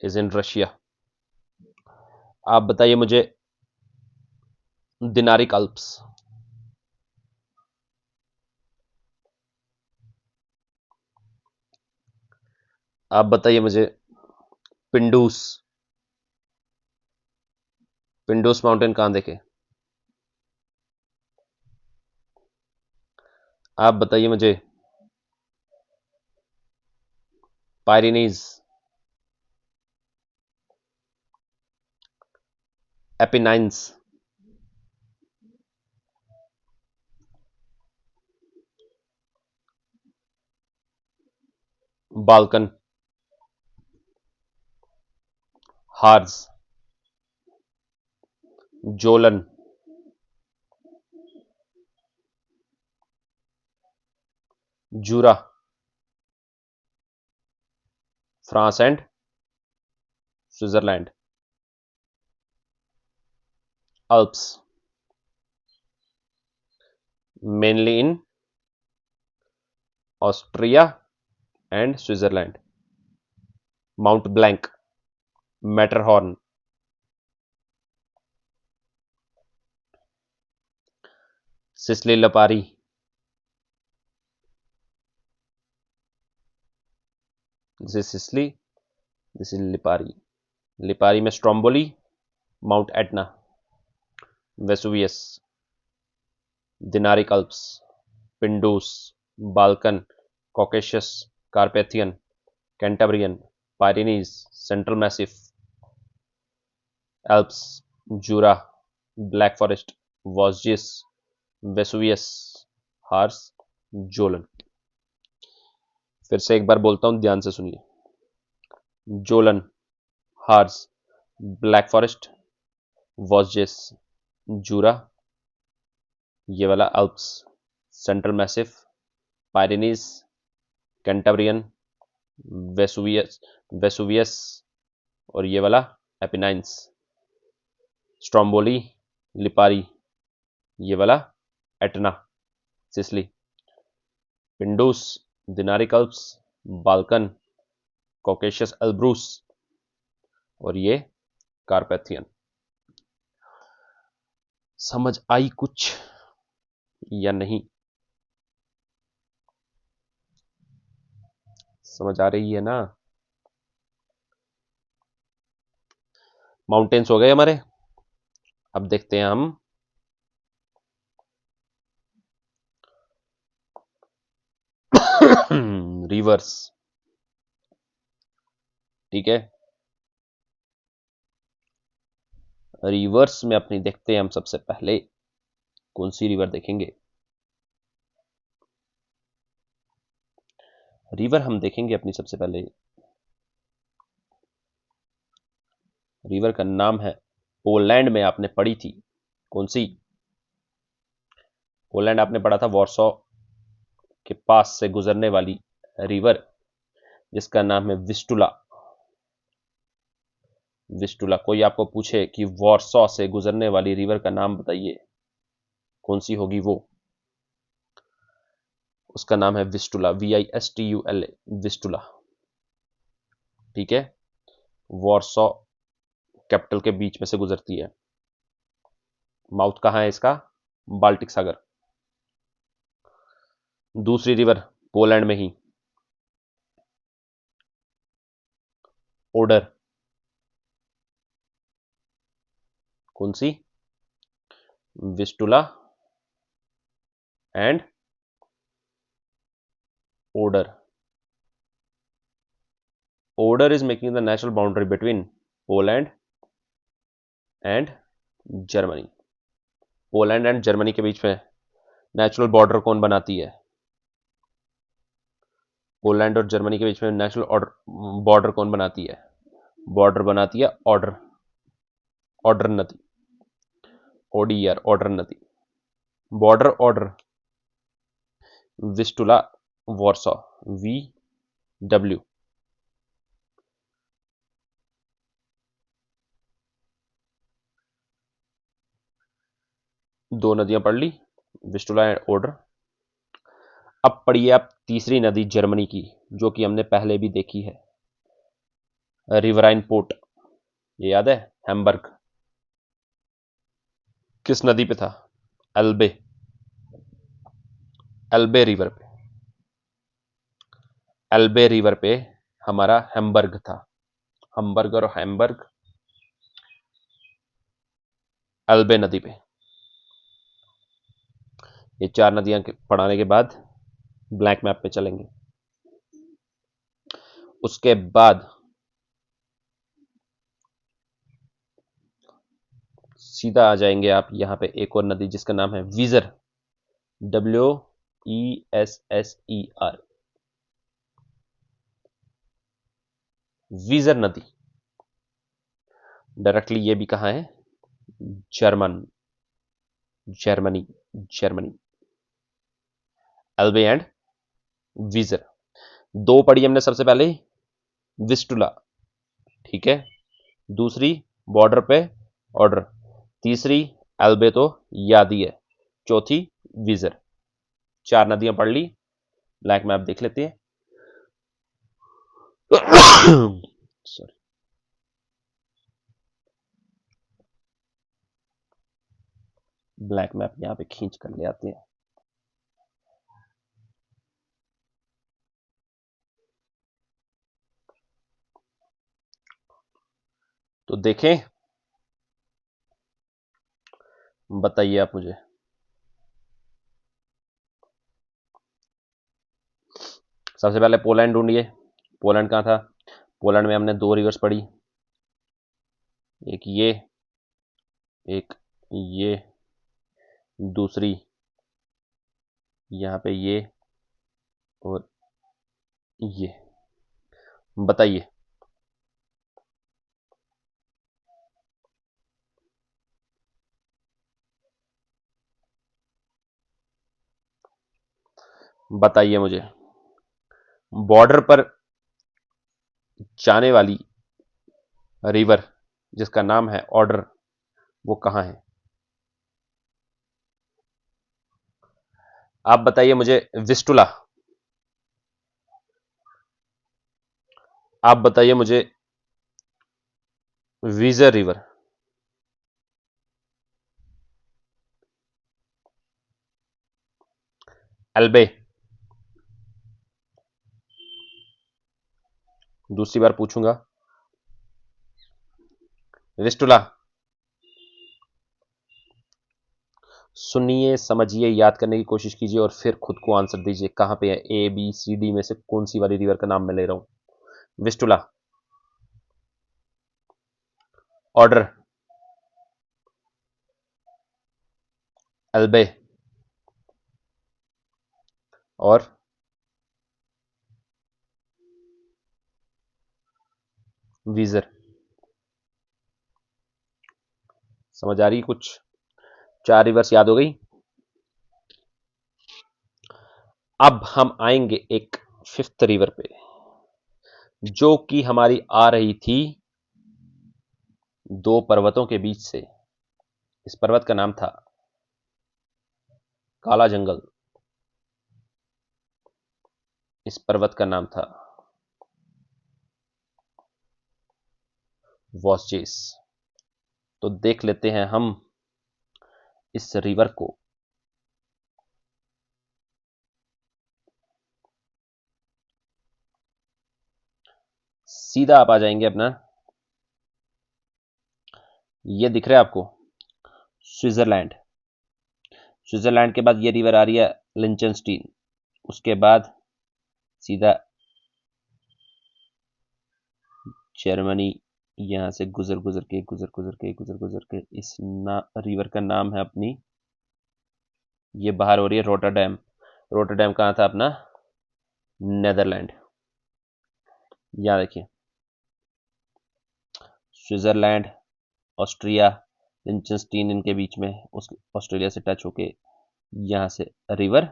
Speaker 1: is in Russia. आप बताइए मुझे, दिनारिक अल्प्स, आप बताइए मुझे, पिंडूस, पिंडूस माउंटेन कहां देखे? आप बताइए मुझे, Pyrenees, Apennines, Balkan, Harz, Kjolen, Jura, France and Switzerland, Alps mainly in Austria and Switzerland, Mount Blanc, Matterhorn, Sicily Lipari, this is Sicily, this is Lipari. Lipari में Stromboli, Mount Etna, Vesuvius, Dinaric Alps, Pindus, Balkan, Caucasus, Carpathian, Cantabrian, Pyrenees, Central Massif, Alps, Jura, Black Forest, Vosges, Vesuvius, Harz, Kjolen. फिर से एक बार बोलता हूं, ध्यान से सुनिए। Kjolen, Harz, Black Forest, Vosges, Jura, ये वाला Alps, Central Massif, Pyrenees, Cantabrian, Vesuvius, Vesuvius, और ये वाला एपिनाइन्स, स्ट्रोम्बोली, लिपारी, ये वाला Etna, Sicily, Pindus, Dinaric Alps, Balkan, Caucasus Elbrus, और ये कारपेथियन। समझ आई कुछ या नहीं? समझ आ रही है ना? माउंटेन्स हो गए हमारे। अब देखते हैं हम रिवर्स। ठीक है, रिवर्स में अपनी देखते हैं हम सबसे पहले कौन सी रिवर देखेंगे। रिवर हम देखेंगे अपनी सबसे पहले, रिवर का नाम है, पोलैंड में आपने पढ़ी थी। कौन सी? पोलैंड आपने पढ़ा था, वॉर्सो के पास से गुजरने वाली रिवर जिसका नाम है विस्टुला। विस्टुला। कोई आपको पूछे कि वॉर्सो से गुजरने वाली रिवर का नाम बताइए, कौन सी होगी वो? उसका नाम है विस्टुला, VISTULA, विस्टुला। ठीक है, वॉर्सो कैपिटल के बीच में से गुजरती है। माउथ कहां है इसका? बाल्टिक सागर। दूसरी रिवर पोलैंड में ही, ओडर। कौन सी? Vistula and Oder. Oder is making the natural boundary between Poland and Germany. Poland and Germany के बीच में नेचुरल बॉर्डर कौन बनाती है? पोलैंड और जर्मनी के बीच में नेशनल ऑर्डर बॉर्डर कौन बनाती है? बॉर्डर बनाती है ऑर्डर, ऑर्डर नदी, ओडीआर, ऑर्डर नदी। Border order, Vistula, Warsaw, V W. दो नदियां पढ़ ली, विस्टुला एंड ओडर। अब पढ़िए आप तीसरी नदी जर्मनी की, जो कि हमने पहले भी देखी है, रिवराइन पोर्ट। ये याद है? हैम्बर्ग। किस नदी पे था? एल्बे, एल्बे रिवर पे, एल्बे रिवर पे हमारा हैम्बर्ग था। हम्बर्ग और हैम्बर्ग एल्बे नदी पे। ये चार नदियां पढ़ाने के बाद ब्लैक मैप पे चलेंगे। उसके बाद सीधा आ जाएंगे आप यहां पे एक और नदी जिसका नाम है वीजर, WESSER, वीजर नदी। डायरेक्टली ये भी कहां है? German, Germany, Germany. Elbe and Weser. दो पढ़ी हमने सबसे पहले, विस्टुला, ठीक है। दूसरी बॉर्डर पे ऑर्डर। तीसरी एल्बे तो याद ही है। चौथी वीजर। चार नदियां पढ़ ली। ब्लैक मैप देख लेते हैं। सॉरी। ब्लैक मैप यहां पे खींच कर ले आते हैं। तो देखें, बताइए आप मुझे। सबसे पहले पोलैंड ढूंढिए। पोलैंड कहां था? पोलैंड में हमने दो रिवर्स पढ़ी, एक ये, दूसरी यहां पे ये, और ये। बताइए। बताइए मुझे, बॉर्डर पर जाने वाली रिवर जिसका नाम है ऑर्डर, वो कहां है? आप बताइए मुझे। विस्टुला। आप बताइए मुझे वीजर रिवर। एल्बे। दूसरी बार पूछूंगा। विस्टुला। सुनिए, समझिए, याद करने की कोशिश कीजिए और फिर खुद को आंसर दीजिए। कहां पे है? ABCD में से कौन सी वाली रिवर का नाम मैं ले रहा हूं? विस्टुला, ऑर्डर, एल्बे, और वीजर। समझ आ रही कुछ? चार रिवर्स याद हो गई। अब हम आएंगे एक फिफ्थ रिवर पे, जो कि हमारी आ रही थी दो पर्वतों के बीच से। इस पर्वत का नाम था काला जंगल। इस पर्वत का नाम था वॉस्जेस। तो देख लेते हैं हम इस रिवर को। सीधा आप आ जाएंगे अपना, ये दिख रहा है आपको, स्विट्जरलैंड। स्विट्जरलैंड के बाद ये रिवर आ रही है लिंचनस्टीन। उसके बाद सीधा जर्मनी, यहां से गुजर गुजर के इस रिवर का नाम है अपनी, ये बाहर हो रही है रोटरडैम। रोटरडैम कहां था अपना? नेदरलैंड, यहां देखिए स्विट्जरलैंड, ऑस्ट्रिया, लिंचनस्टीन इनके बीच में, उस ऑस्ट्रेलिया से टच होके यहां से रिवर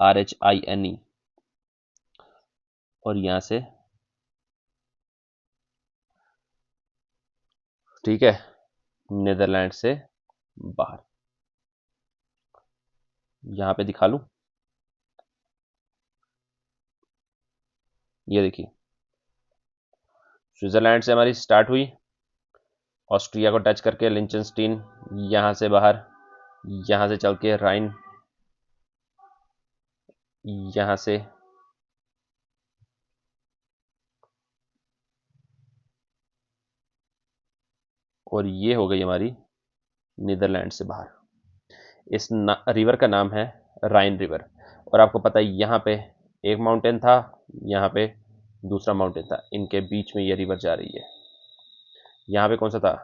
Speaker 1: RHINE, और यहां से, ठीक है, नीदरलैंड से बाहर, यहां पे दिखा लूं, ये देखिए स्विट्जरलैंड से हमारी स्टार्ट हुई, ऑस्ट्रिया को टच करके लिंचनस्टीन, यहां से बाहर, यहां से चल के राइन, यहां से और ये हो गई हमारी नीदरलैंड से बाहर। इस रिवर का नाम है राइन रिवर। और आपको पता है यहां पे एक माउंटेन था, यहां पे दूसरा माउंटेन था, इनके बीच में ये रिवर जा रही है। यहां पे कौन सा था,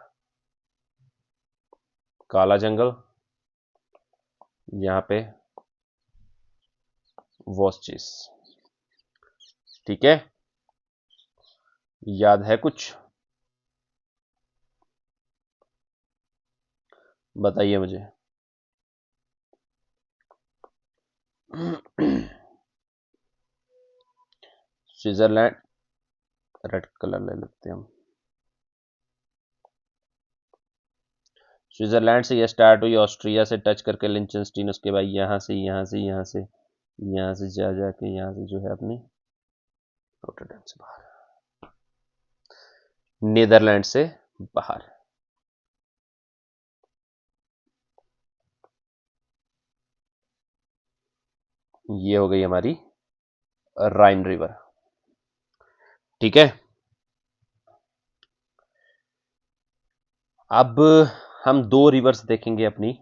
Speaker 1: काला जंगल, यहां पे वॉस्चिस, ठीक है, याद है कुछ, बताइए मुझे। स्विट्जरलैंड, रेड कलर ले लेते हैं हम, स्विट्जरलैंड से ये स्टार्ट हुई, ऑस्ट्रिया से टच करके लिंचनस्टीन, उसके बाद यहां से यहां से यहां से यहां से जा जाके यहां से जो है अपनी रोटरडैम से बाहर, नीदरलैंड से बाहर। ये हो गई हमारी राइन रिवर, ठीक है। अब हम दो रिवर्स देखेंगे अपनी,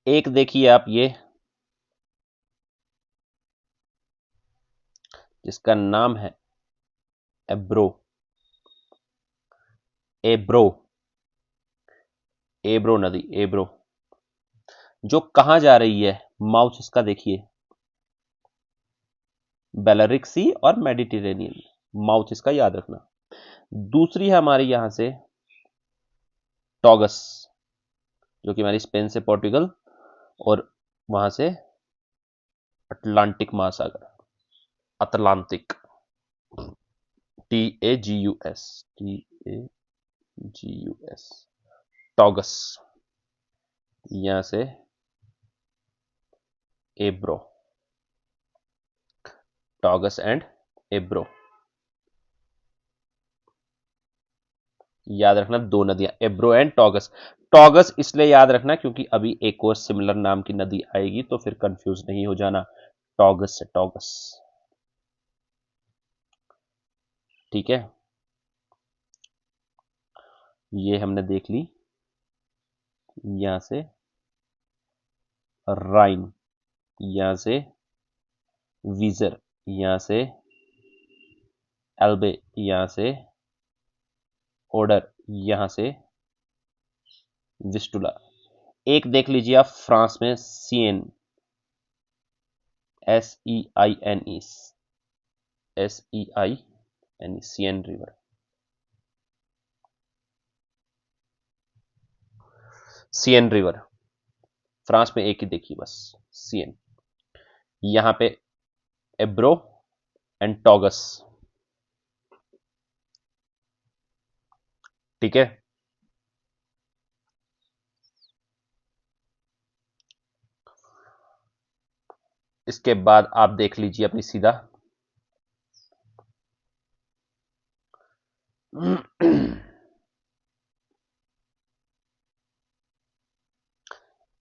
Speaker 1: एक देखिए आप ये, जिसका नाम है एब्रो, एब्रो, एब्रो नदी, एब्रो, जो कहां जा रही है, माउथ इसका देखिए, बेलरिक सी और मेडिटेरेनियन, माउथ इसका याद रखना। दूसरी है हमारी यहां से टॉगस, जो कि हमारी स्पेन से पोर्टुगल और वहां से अटलांटिक महासागर, अटलांटिक, TAGUS, TAGUS, टॉगस, यहां से एब्रो, टॉगस एंड एब्रो, याद रखना दो नदियां, एब्रो एंड टॉगस। टॉगस इसलिए याद रखना क्योंकि अभी एक और सिमिलर नाम की नदी आएगी, तो फिर कंफ्यूज नहीं हो जाना, टॉगस से टॉगस, ठीक है। ये हमने देख ली, यहां से राइन, यहां से वीजर, यहां से एल्बे, यहां से ओडर, यहां से विस्टुला। एक देख लीजिए आप फ्रांस में Seine, SEINE, SEINE, Seine river, Seine river, France में एक ही देखिए बस, सियन, यहां पे एब्रो एंड टॉगस, ठीक है। इसके बाद आप देख लीजिए अपनी सीधा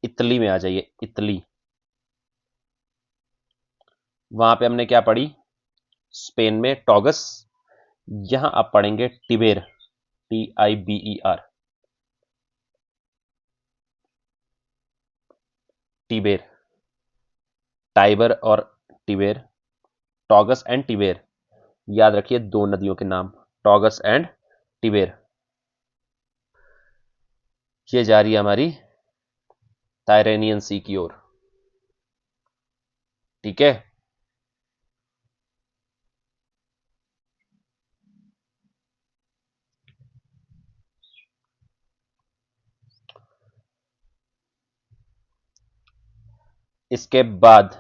Speaker 1: इटली में आ जाइए, इटली, वहां पे हमने क्या पढ़ी, स्पेन में टॉगस, यहां आप पढ़ेंगे टिबेर, TIBER, टिबेर, टाइबर और टिबेर, टॉगस एंड टिबेर, याद रखिए दो नदियों के नाम, टॉगस एंड टिबेर। ये जा रही है हमारी टायरेनियन सी की ओर। ठीक है, इसके बाद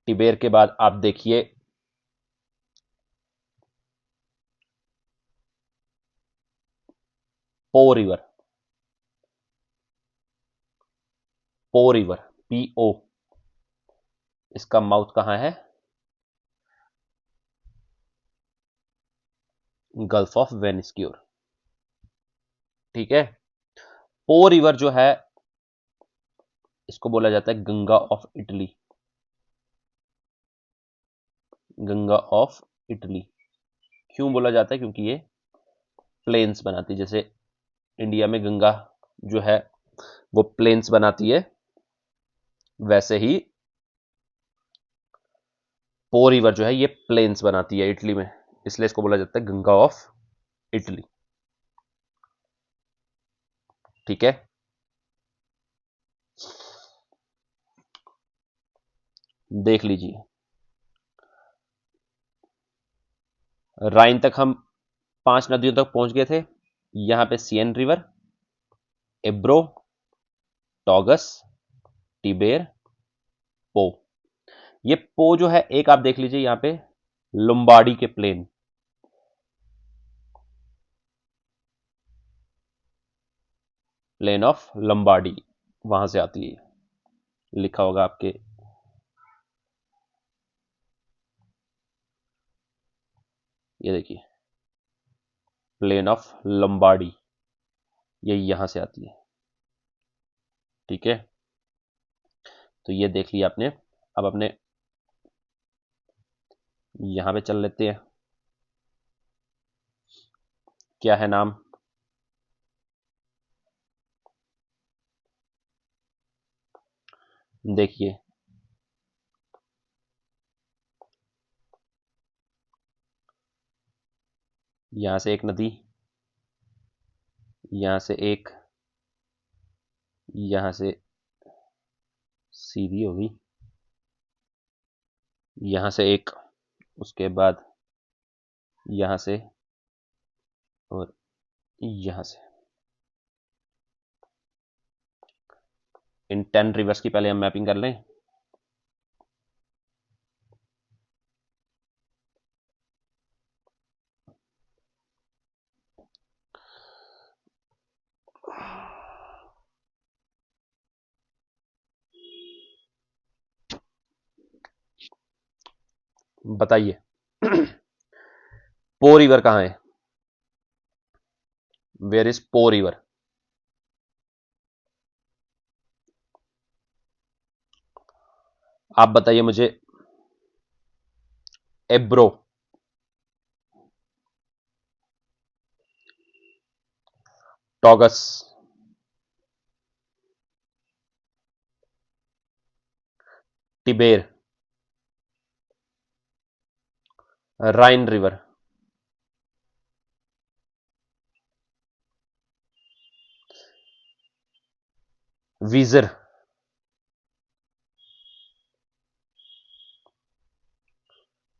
Speaker 1: तिबेर के बाद आप देखिए पो रिवर। पो रिवर, PO, इसका माउथ कहां है? गल्फ ऑफ वेनिस की ओर। ठीक है, पो रिवर जो है इसको बोला जाता है Ganga of Italy. Ganga of Italy क्यों बोला जाता है? क्योंकि ये प्लेन्स बनाती है। जैसे इंडिया में गंगा जो है वो प्लेन्स बनाती है, वैसे ही पो रिवर जो है ये प्लेन्स बनाती है इटली में, इसलिए इसको बोला जाता है गंगा ऑफ इटली। ठीक है, देख लीजिए, राइन तक हम 5 नदियों तक पहुंच गए थे। यहां पे सियन रिवर, एब्रो, टॉगस, टिबेर, पो। ये पो जो है एक आप देख लीजिए यहां पे लुम्बाडी के प्लेन, प्लेन ऑफ लंबाडी, वहां से आती है, लिखा होगा आपके। ये देखिए प्लेन ऑफ लंबाडी, ये यहां से आती है। ठीक है, तो ये देख लिया आपने। अब अपने यहां पे चल लेते हैं, क्या है नाम? देखिए यहां से एक नदी, यहां से एक, यहां से सीधी होगी, यहां से एक, उसके बाद यहां से, और यहां से। इन 10 रिवर्स की पहले हम मैपिंग कर लें। बताइए पो रिवर कहां है? वेयर इज पो रिवर? आप बताइए मुझे। एब्रो, टॉगस, टिबेर, राइन रिवर, वीजर,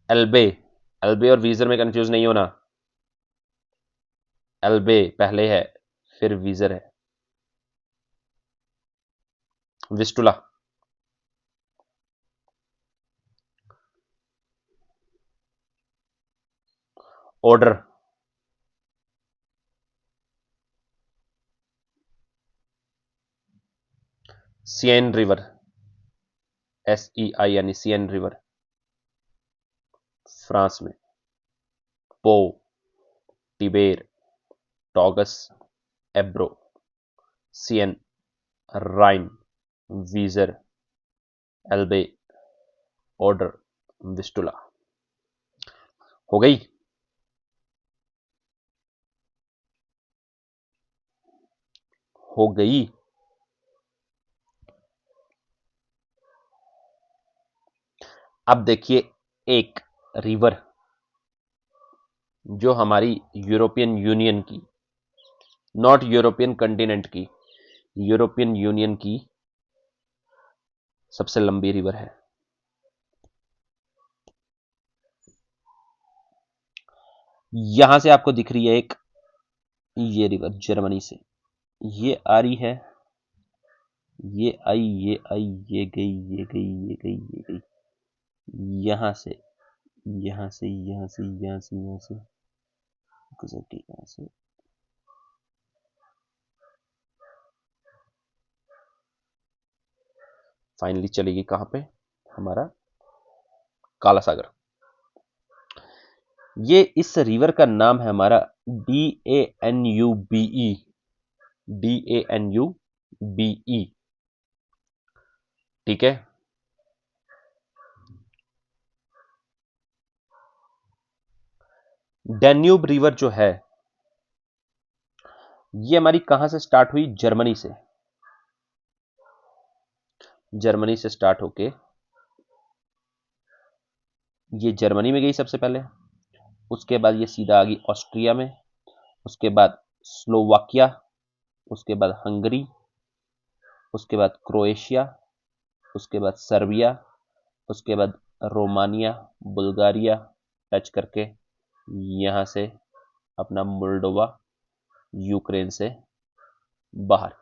Speaker 1: एल्बे। एल्बे और वीजर में कंफ्यूज नहीं होना, एल्बे पहले है फिर वीजर है। Vistula, Oder, Seine river, SEIN, Seine river, France में। पो, टिबेर, टॉगस, एब्रो, सियन, राइन, वीजर, एल्बे, ऑर्डर, विस्टुला। हो गई? हो गई। अब देखिए एक रिवर जो हमारी यूरोपियन यूनियन की, नॉट यूरोपियन कंटिनेंट की, यूरोपियन यूनियन की सबसे लंबी रिवर है? यहां से आपको दिख रही है एक, ये रिवर जर्मनी से ये आ रही है, ये आई, ये आई, ये गई, ये गई, ये गई, ये गई, यहां से, यहां से, यहां से, यहां से, यहां से गुजर के, यहां से फाइनली चलेगी कहां पे? हमारा काला सागर। ये इस रिवर का नाम है हमारा DANUBE, DANUBE, ठीक है। डैन्यूब रिवर जो है ये हमारी कहां से स्टार्ट हुई? जर्मनी से। जर्मनी से स्टार्ट होके ये जर्मनी में गई सबसे पहले, उसके बाद ये सीधा आ गई ऑस्ट्रिया में, उसके बाद स्लोवाकिया, उसके बाद हंगरी, उसके बाद क्रोएशिया, उसके बाद सर्बिया, उसके बाद रोमानिया, बुल्गारिया टच करके यहां से अपना मोल्डोवा, यूक्रेन से बाहर,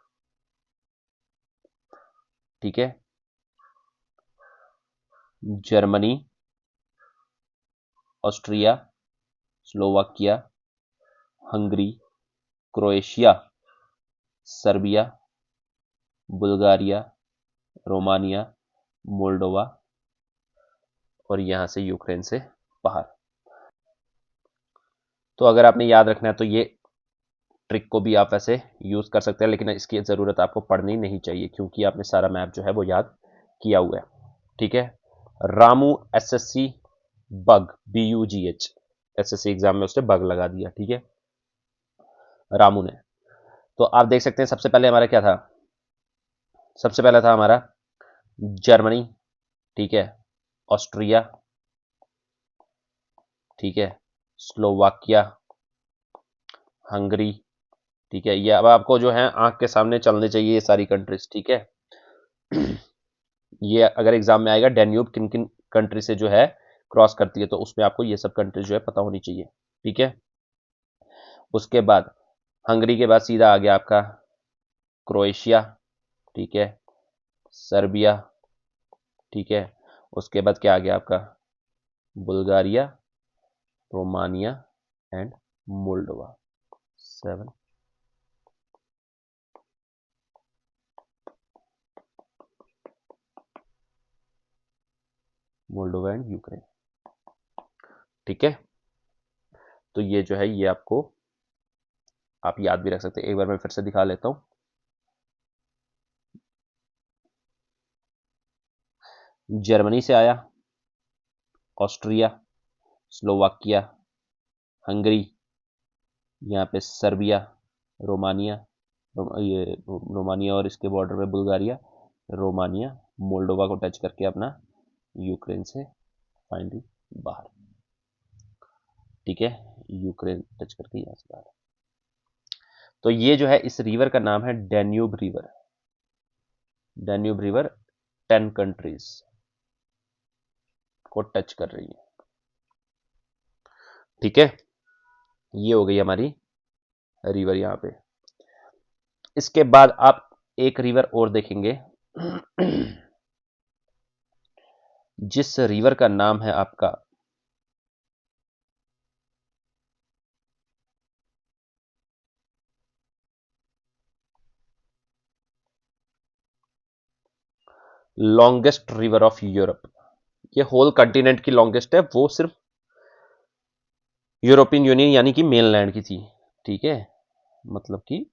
Speaker 1: ठीक है। Germany, Austria, Slovakia, Hungary, Croatia, Serbia, Bulgaria, Romania, Moldova और यहां से यूक्रेन से बाहर। तो अगर आपने याद रखना है तो ये ट्रिक को भी आप ऐसे यूज कर सकते हैं, लेकिन इसकी जरूरत आपको पड़नी नहीं चाहिए क्योंकि आपने सारा मैप जो है वो याद किया हुआ है, ठीक है। Ramu SSC bug, BUGH, SSC exam में उसने बग लगा दिया, ठीक है, रामू ने। तो आप देख सकते हैं सबसे पहले हमारा क्या था? सबसे पहला था हमारा जर्मनी, ठीक है, ऑस्ट्रिया, ठीक है, स्लोवाकिया, हंगरी, ठीक है। ये अब आपको जो है आंख के सामने चलने चाहिए ये सारी कंट्रीज, ठीक है। ये अगर एग्जाम में आएगा डेन्यूब किन किन कंट्री से जो है क्रॉस करती है, तो उसमें आपको ये सब कंट्रीज जो है पता होनी चाहिए, ठीक है। उसके बाद हंगरी के बाद सीधा आ गया आपका क्रोएशिया, ठीक है, सर्बिया, ठीक है। उसके बाद क्या आ गया आपका? Bulgaria, Romania and Moldova. 7, Moldova and Ukraine, ठीक है। तो ये जो है ये आपको आप याद भी रख सकते हैं। एक बार मैं फिर से दिखा लेता हूं। जर्मनी से आया, ऑस्ट्रिया, स्लोवाकिया, हंगरी, यहाँ पे सर्बिया, रोमानिया, ये रोमानिया और इसके बॉर्डर में बुल्गारिया, रोमानिया, मोल्डोवा को टच करके अपना यूक्रेन से फाइनली बाहर, ठीक है, यूक्रेन टच करके यहां से बाहर। तो ये जो है इस रिवर का नाम है Danube river. Danube river 10 countries को टच कर रही है, ठीक है। ये हो गई हमारी रिवर यहां पे। इसके बाद आप एक रिवर और देखेंगे जिस रिवर का नाम है आपका लॉन्गेस्ट रिवर ऑफ यूरोप। ये होल कंटिनेंट की लॉन्गेस्ट है, वो सिर्फ यूरोपियन यूनियन यानी कि मेनलैंड की थी, ठीक है। मतलब कि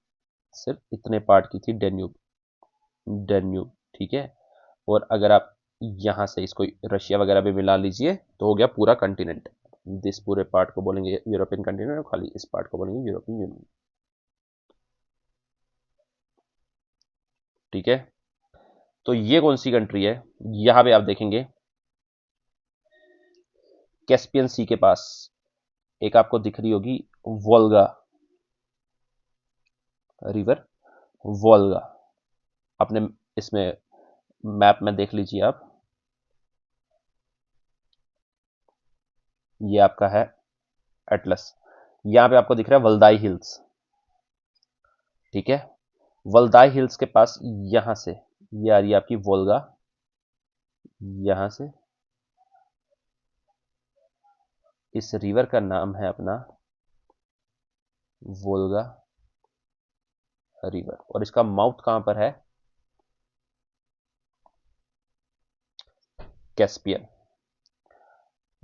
Speaker 1: सिर्फ इतने पार्ट की थी डेन्यूब, डेन्यूब, ठीक है। और अगर आप यहां से इसको रशिया वगैरह भी मिला लीजिए तो हो गया पूरा कंटिनेंट। इस पूरे पार्ट को बोलेंगे यूरोपियन कंटिनेंट और खाली इस पार्ट को बोलेंगे यूरोपियन यूनियन, ठीक है। तो ये कौन सी कंट्री है? यहां पे आप देखेंगे कैस्पियन सी के पास एक आपको दिख रही होगी वोल्गा रिवर, वोल्गा, अपने इसमें मैप में देख लीजिए आप, ये आपका है एटलस। यहां पे आपको दिख रहा है वल्दाई हिल्स, ठीक है। वल्दाई हिल्स के पास यहां से ये आ रही है आपकी वोल्गा, यहां से इस रिवर का नाम है अपना वोल्गा रिवर, और इसका माउथ कहां पर है, कैस्पियन।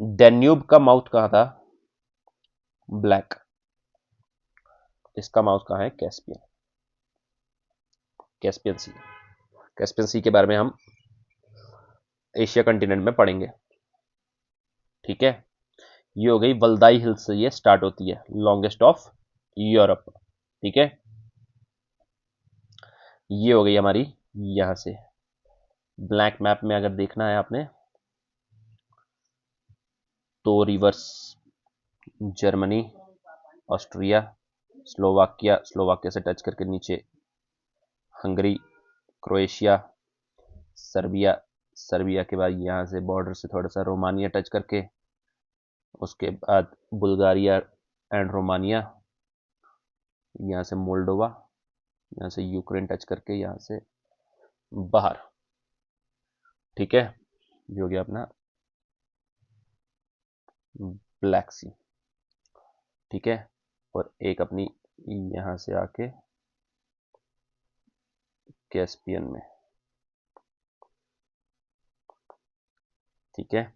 Speaker 1: डेन्यूब का माउथ कहां था, ब्लैक, इसका माउथ कहां है, कैस्पियन, कैस्पियन सी। कैस्पियन सी के बारे में हम एशिया कंटिनेंट में पढ़ेंगे, ठीक है। ये हो गई वल्दाई हिल्स से ये स्टार्ट होती है, लॉन्गेस्ट ऑफ यूरोप, ठीक है। ये हो गई हमारी यहां से। ब्लैक मैप में अगर देखना है आपने तो reverse Germany, Austria, Slovakia, Slovakia से टच करके नीचे हंगरी, क्रोएशिया, सर्बिया, सर्बिया के बाद यहाँ से बॉर्डर से थोड़ा सा रोमानिया टच करके, उसके बाद बुल्गारिया एंड रोमानिया, यहाँ से मोल्डोवा, यहाँ से यूक्रेन टच करके यहाँ से बाहर, ठीक है। ये हो गया अपना ब्लैक सी, ठीक है। और एक अपनी यहाँ से आके कैस्पियन में, ठीक है।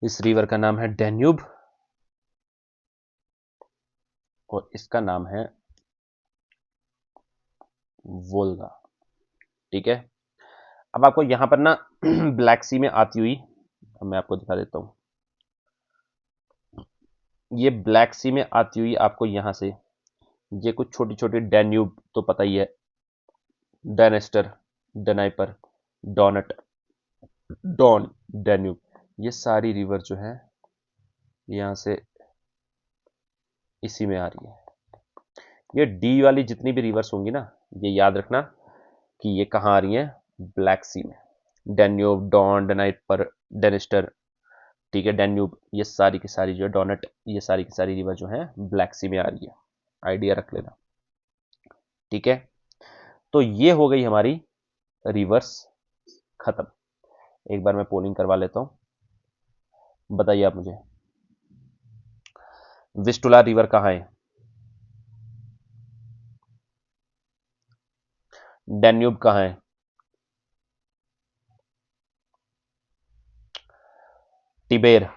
Speaker 1: इस रिवर का नाम है डेन्यूब और इसका नाम है वोल्गा, ठीक है। अब आपको यहां पर ना ब्लैक सी में आती हुई, अब मैं आपको दिखा देता हूं, ये ब्लैक सी में आती हुई आपको यहां से ये कुछ छोटी छोटी डेन्यूब तो पता ही है, डेनेस्टर, डेनाइपर, डोनट, डॉन, डेन्यूब, ये सारी रिवर जो है यहां से इसी में आ रही है। ये डी वाली जितनी भी रिवर्स होंगी ना, ये याद रखना कि ये कहाँ आ रही हैं, ब्लैक सी में। डेन्यूब, डॉन, डेनाइपर, डेनिस्टर, ठीक है, डेन्यूब, ये सारी की सारी जो है डोनट, ये सारी की सारी रिवर जो है ब्लैक सी में आ रही है, आइडिया रख लेना, ठीक है। तो ये हो गई हमारी रिवर्स खत्म। एक बार मैं पोलिंग करवा लेता हूं, बताइए आप मुझे, विस्टुला रिवर कहाँ है, डेन्यूब कहाँ है, टिबेर,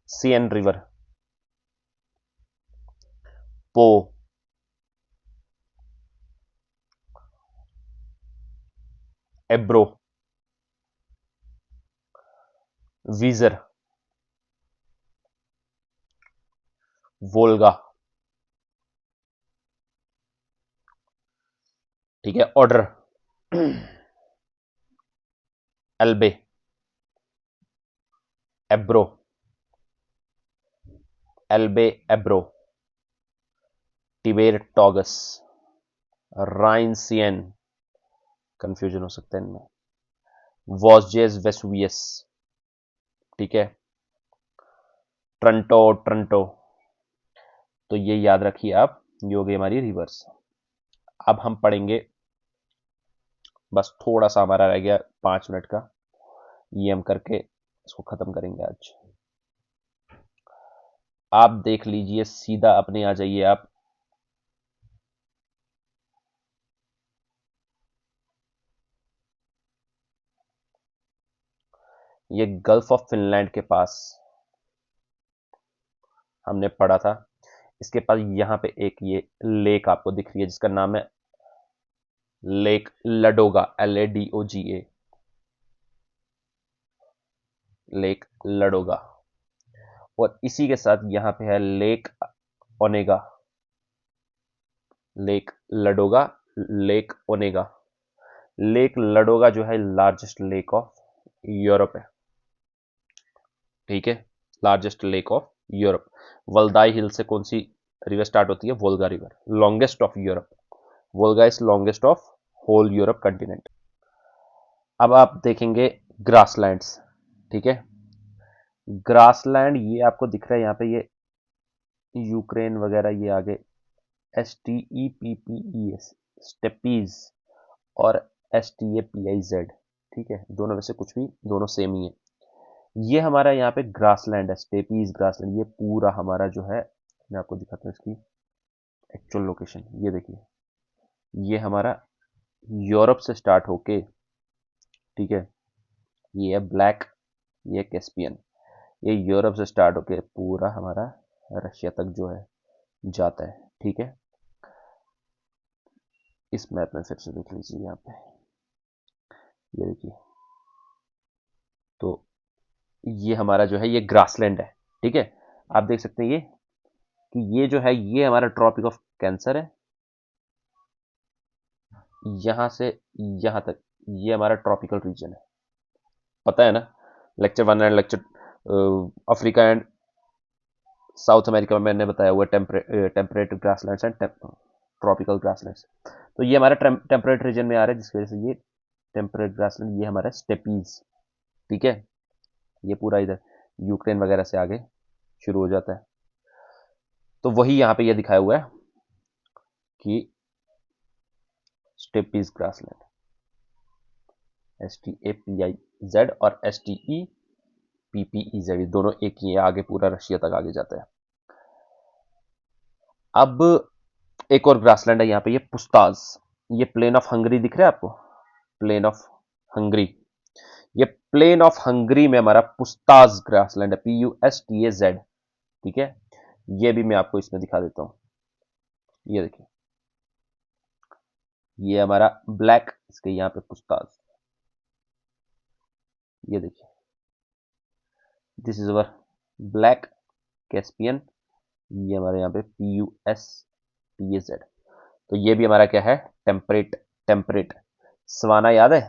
Speaker 1: सीएन रिवर, पो, एब्रो, वीजर, वोल्गा, ठीक है, ऑर्डर, एल्बे, एब्रो, एल्बे एब्रो, टिबेर टॉगस, राइन सियन, कंफ्यूजन हो सकता है इनमें, वॉसजेस वेसुवियस, ठीक है, ट्रंटो, ट्रंटो, तो ये याद रखिए आप, ये हो गई हमारी रिवर्स। अब हम पढ़ेंगे, बस थोड़ा सा हमारा रह गया 5 मिनट का, ये हम करके इसको खत्म करेंगे आज। आप देख लीजिए, सीधा अपने आ जाइए आप ये गल्फ ऑफ फिनलैंड के पास हमने पढ़ा था, इसके पास यहां पे एक ये लेक आपको दिख रही है जिसका नाम है lake Ladoga, LADOGA, lake Ladoga. और इसी के साथ यहां पे है lake Onega, lake Ladoga, lake Onega. Lake Ladoga जो है लार्जेस्ट लेक ऑफ यूरोप है, ठीक है, largest lake of Europe. Valdai hill से कौन सी रिवर स्टार्ट होती है? Volga river, longest of Europe. Volga is longest of whole Europe continent. अब आप देखेंगे ग्रासलैंड्स, ठीक है। ग्रासलैंड ये आपको दिख रहा है यहाँ पे, ये यूक्रेन वगैरह ये आगे STEPPES, स्टेपीज, और STAPIZ, ठीक है, दोनों में से कुछ भी, दोनों सेम ही है। ये हमारा यहाँ पे ग्रासलैंड है, स्टेपीज ग्रासलैंड। ये पूरा हमारा जो है, मैं आपको दिखाता हूँ इसकी एक्चुअल लोकेशन। ये देखिए, ये हमारा यूरोप से स्टार्ट होके, ठीक है, ये है ब्लैक, ये कैस्पियन, ये यूरोप से स्टार्ट होके पूरा हमारा रशिया तक जो है जाता है, ठीक है। इस मैप में फिर से देख लीजिए, यहाँ पे ये देखिए, तो ये हमारा जो है ये ग्रासलैंड है, ठीक है। आप देख सकते हैं ये कि ये जो है ये हमारा ट्रॉपिक ऑफ कैंसर है, यहां से यहां तक ये हमारा ट्रॉपिकल रीजन है, पता है ना। Lecture 1 and lecture Africa and south America में मैंने बताया हुआ temperate grasslands and tropical grasslands. तो ये हमारा टेम्परेट रीजन में आ रहा है, जिसकी वजह से ये टेम्परेट ग्रासलैंड, ये हमारा स्टेपीज, ठीक है। ये पूरा इधर यूक्रेन वगैरह से आगे शुरू हो जाता है। तो वही यहाँ पे ये दिखाया हुआ है कि स्टेपीज ग्रासलैंड, STAPIZ और STEPPEZ, दोनों एक ही है, आगे पूरा रशिया तक आगे जाता है। अब एक और ग्रासलैंड है यहाँ पे, ये पुस्ताज। ये प्लेन ऑफ हंगरी दिख रहा है आपको, प्लेन ऑफ हंगरी, ये प्लेन ऑफ हंगरी में हमारा पुस्ताज ग्रासलैंड है, PUSTAZ, ठीक है। ये भी मैं आपको इसमें दिखा देता हूं, ये देखिए, ये हमारा ब्लैक, इसके यहाँ पे पुस्ताज, ये देखिए, this is our black Caspian, ये हमारे यहाँ पे PUSTAZ। तो ये भी हमारा क्या है? Temperate, temperate. सवाना याद है,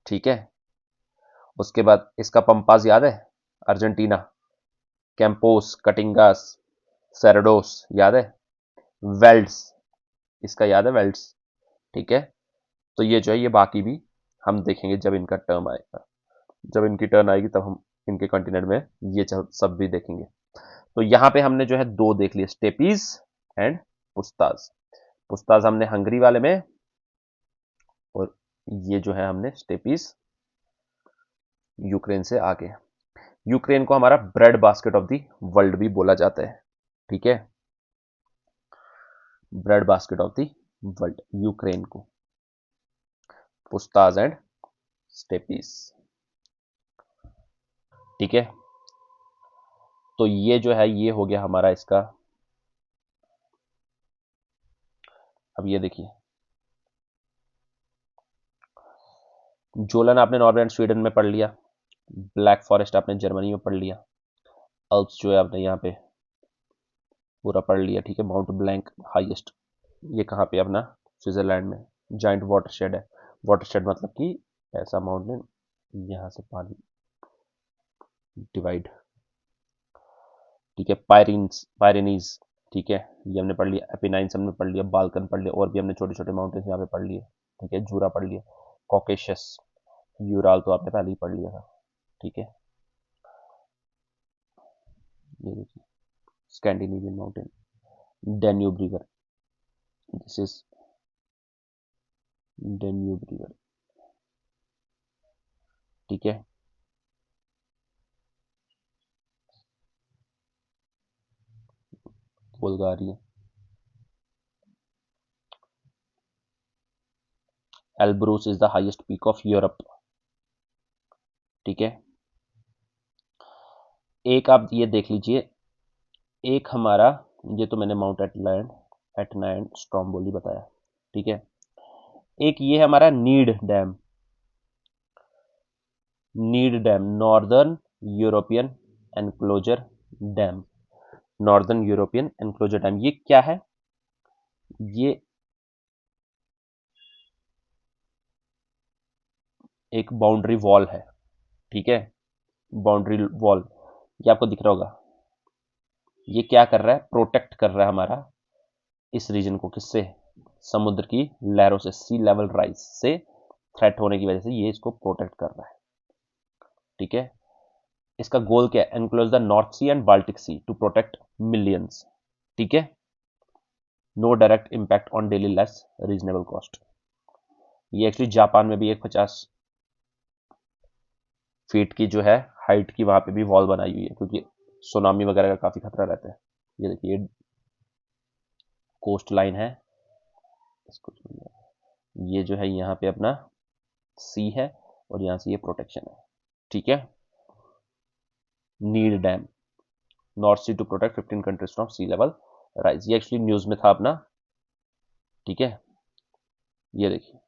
Speaker 1: ठीक है। उसके बाद इसका पंपाज याद है, अर्जेंटीना, कैंपोस, कटिंगास, सेरेडोस याद है, वेल्ड्स, इसका याद है, वेल्ड्स, ठीक है। तो ये जो है ये बाकी भी हम देखेंगे जब इनका टर्म आएगा, जब इनकी टर्न आएगी तब हम इनके कॉन्टिनेंट में ये सब भी देखेंगे। तो यहाँ पे हमने जो है दो देख लिए, स्टेपीज एंड पुस्ताज। पुस्ताज हमने हंगरी वाले में, और ये जो है हमने स्टेपीज यूक्रेन से आगे। यूक्रेन को हमारा bread basket of the world भी बोला जाता है, ठीक है, bread basket of the world, Ukraine को, पुस्ताज एंड स्टेपीज, ठीक है। तो ये जो है ये हो गया हमारा इसका। अब ये देखिए, जोलन आपने नॉर्वे एंड स्वीडन में पढ़ लिया, ब्लैक फॉरेस्ट आपने जर्मनी में पढ़ लिया, अल्प्स जो है आपने यहाँ पे पूरा पढ़ लिया, ठीक है। माउंट ब्लैंक हाईएस्ट, ये कहाँ पे अपना स्विट्जरलैंड में, जाइंट वाटरशेड है। वाटरशेड मतलब कि ऐसा माउंटेन यहाँ से पानी डिवाइड, ठीक है। पायरेनीज, ठीक है, ये हमने पढ़ लिया। एपिनाइन्स हमने पढ़ लिया, बाल्कन पढ़ लिया, और भी हमने छोटे छोटे माउंटेन्स यहाँ पे पढ़ लिए, ठीक है। जूरा पढ़ लिया, कॉकेशस, यूराल तो आपने पहले ही पढ़ लिया था, ठीक है। ये देखिए, Scandinavian mountain, Danube river, this is Danube river, ठीक है। Bulgaria, Elbrus is the highest peak of Europe, ठीक है। एक आप ये देख लीजिए, एक हमारा, ये तो मैंने माउंट एटना एंड स्ट्रॉम्बोली बताया, ठीक है। एक ये हमारा need dam, northern European enclosure dam, northern European enclosure dam, ये क्या है? ये एक बाउंड्री वॉल है, ठीक है, बाउंड्री वॉल, ये आपको दिख रहा होगा। ये क्या कर रहा है, प्रोटेक्ट कर रहा है हमारा इस रीजन को, किससे, समुद्र की लहरों से, सी लेवल राइज से थ्रेट होने की वजह से ये इसको प्रोटेक्ट कर रहा है, ठीक है। इसका गोल क्या है, enclose the north sea and Baltic sea to protect millions, ठीक है। No direct impact on daily less reasonable cost. ये एक्चुअली जापान में भी एक 50 फीट की जो है हाइट की वहां पे भी वॉल बनाई हुई है, क्योंकि सुनामी वगैरह का काफी खतरा रहता है। ये देखिए कोस्ट लाइन है, इसको ये जो है यहाँ पे अपना सी है और यहाँ से ये प्रोटेक्शन है, ठीक है। Need dam, north sea to protect 15 countries from sea level rise. ये एक्चुअली न्यूज में था अपना, ठीक है। ये देखिए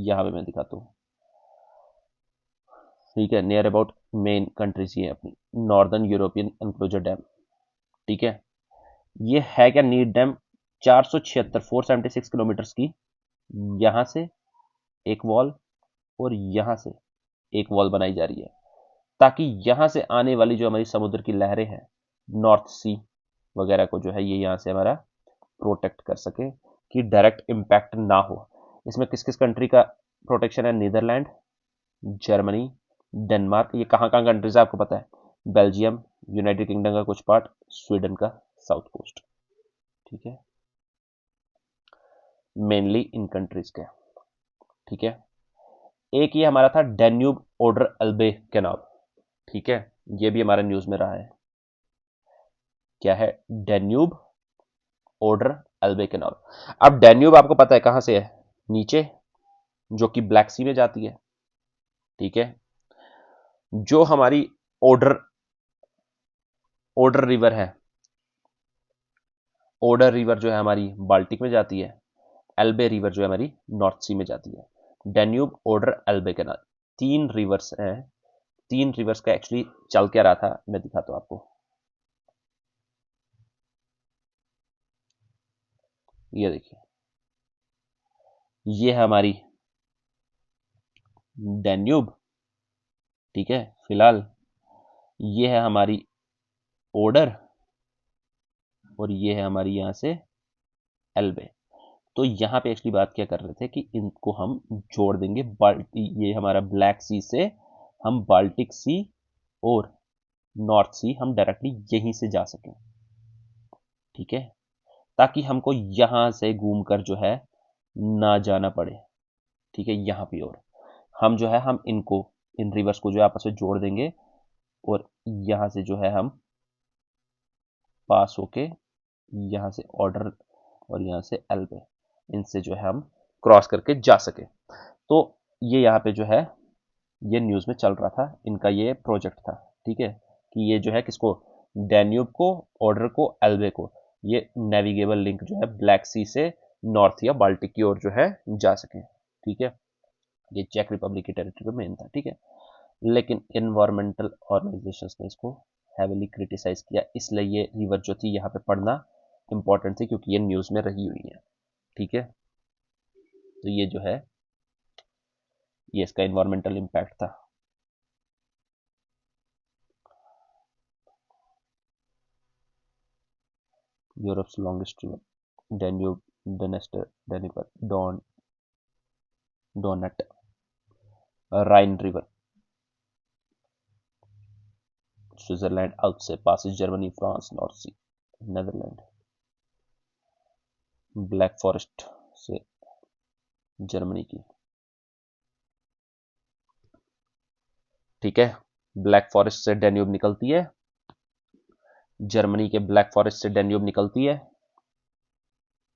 Speaker 1: यहाँ पे मैं दिखाता हूँ, ठीक है। नियर अबाउट मेन कंट्रीज ये अपनी नॉर्दर्न यूरोपियन एनक्लोजर डैम, ठीक है। ये है क्या, नीड डैम 476 किलोमीटर की, यहां से एक वॉल और यहां से एक वॉल बनाई जा रही है, ताकि यहां से आने वाली जो हमारी समुद्र की लहरें हैं, नॉर्थ सी वगैरह को जो है ये यहां से हमारा प्रोटेक्ट कर सके, कि डायरेक्ट इंपैक्ट ना हो। इसमें किस किस कंट्री का प्रोटेक्शन है, नीदरलैंड, जर्मनी, डेनमार्क, ये कहाँ कहाँ कंट्रीज है आपको पता है, बेल्जियम, यूनाइटेड किंगडम का कुछ पार्ट, स्वीडन का साउथ कोस्ट, ठीक है। मेनली इन कंट्रीज के, ठीक है। एक ये हमारा था डेन्यूब ओडर अल्बे कैनाल, ठीक है। ये भी हमारा न्यूज में रहा है, क्या है, डेन्यूब ओडर अल्बे कैनाल। अब डेन्यूब आपको पता है कहां से है, नीचे, जो कि ब्लैक सी में जाती है, ठीक है। जो हमारी ओडर ओडर रिवर है, ओडर रिवर जो है हमारी बाल्टिक में जाती है, एल्बे रिवर जो है हमारी नॉर्थ सी में जाती है। डेन्यूब ओडर एल्बे कैनाल, तीन रिवर्स हैं। तीन रिवर्स का एक्चुअली चल क्या रहा था मैं दिखाता हूं आपको। ये देखिए, ये है हमारी डेन्यूब, ठीक है, फिलहाल ये है हमारी ओडर और ये है हमारी यहां से एल्बे। तो यहां पे एक्चुअली बात क्या कर रहे थे कि इनको हम जोड़ देंगे, ये हमारा ब्लैक सी से हम बाल्टिक सी और नॉर्थ सी हम डायरेक्टली यहीं से जा सकें, ठीक है, ताकि हमको यहां से घूमकर जो है ना जाना पड़े, ठीक है। यहां पे और हम जो है हम इनको, इन रिवर्स को जो है आपस में जोड़ देंगे और यहां से जो है हम पास होके यहां से ऑर्डर और यहां से एल्बे, इनसे जो है हम क्रॉस करके जा सके। तो ये यहाँ पे जो है ये न्यूज में चल रहा था, इनका ये प्रोजेक्ट था, ठीक है, कि ये जो है किसको, डैन्यूब को, ऑर्डर को, एल्बे को, ये नेविगेबल लिंक जो है ब्लैक सी से नॉर्थ या बाल्टिक की ओर जो है जा सके, ठीक है। ये चेक रिपब्लिक की टेरिटरी पे मेन था, ठीक है। लेकिन इन्वायरमेंटल ऑर्गेनाइजेशंस ने इसको हैवीली क्रिटिसाइज किया, इसलिए ये रिवर जो थी यहाँ पे पढ़ना इंपॉर्टेंट थी, क्योंकि ये न्यूज में रही हुई है, ठीक है। तो ये जो है ये इसका इन्वायरमेंटल इम्पैक्ट था। Europe's longest river, Danube, Dniester, Dnieper, Don, Rhine river, Switzerland out से passes Germany, France, North Sea, Netherland, Black Forest से जर्मनी की, ठीक है। ब्लैक फॉरेस्ट से डेन्यूब निकलती है, जर्मनी के ब्लैक फॉरेस्ट से डेन्यूब निकलती है।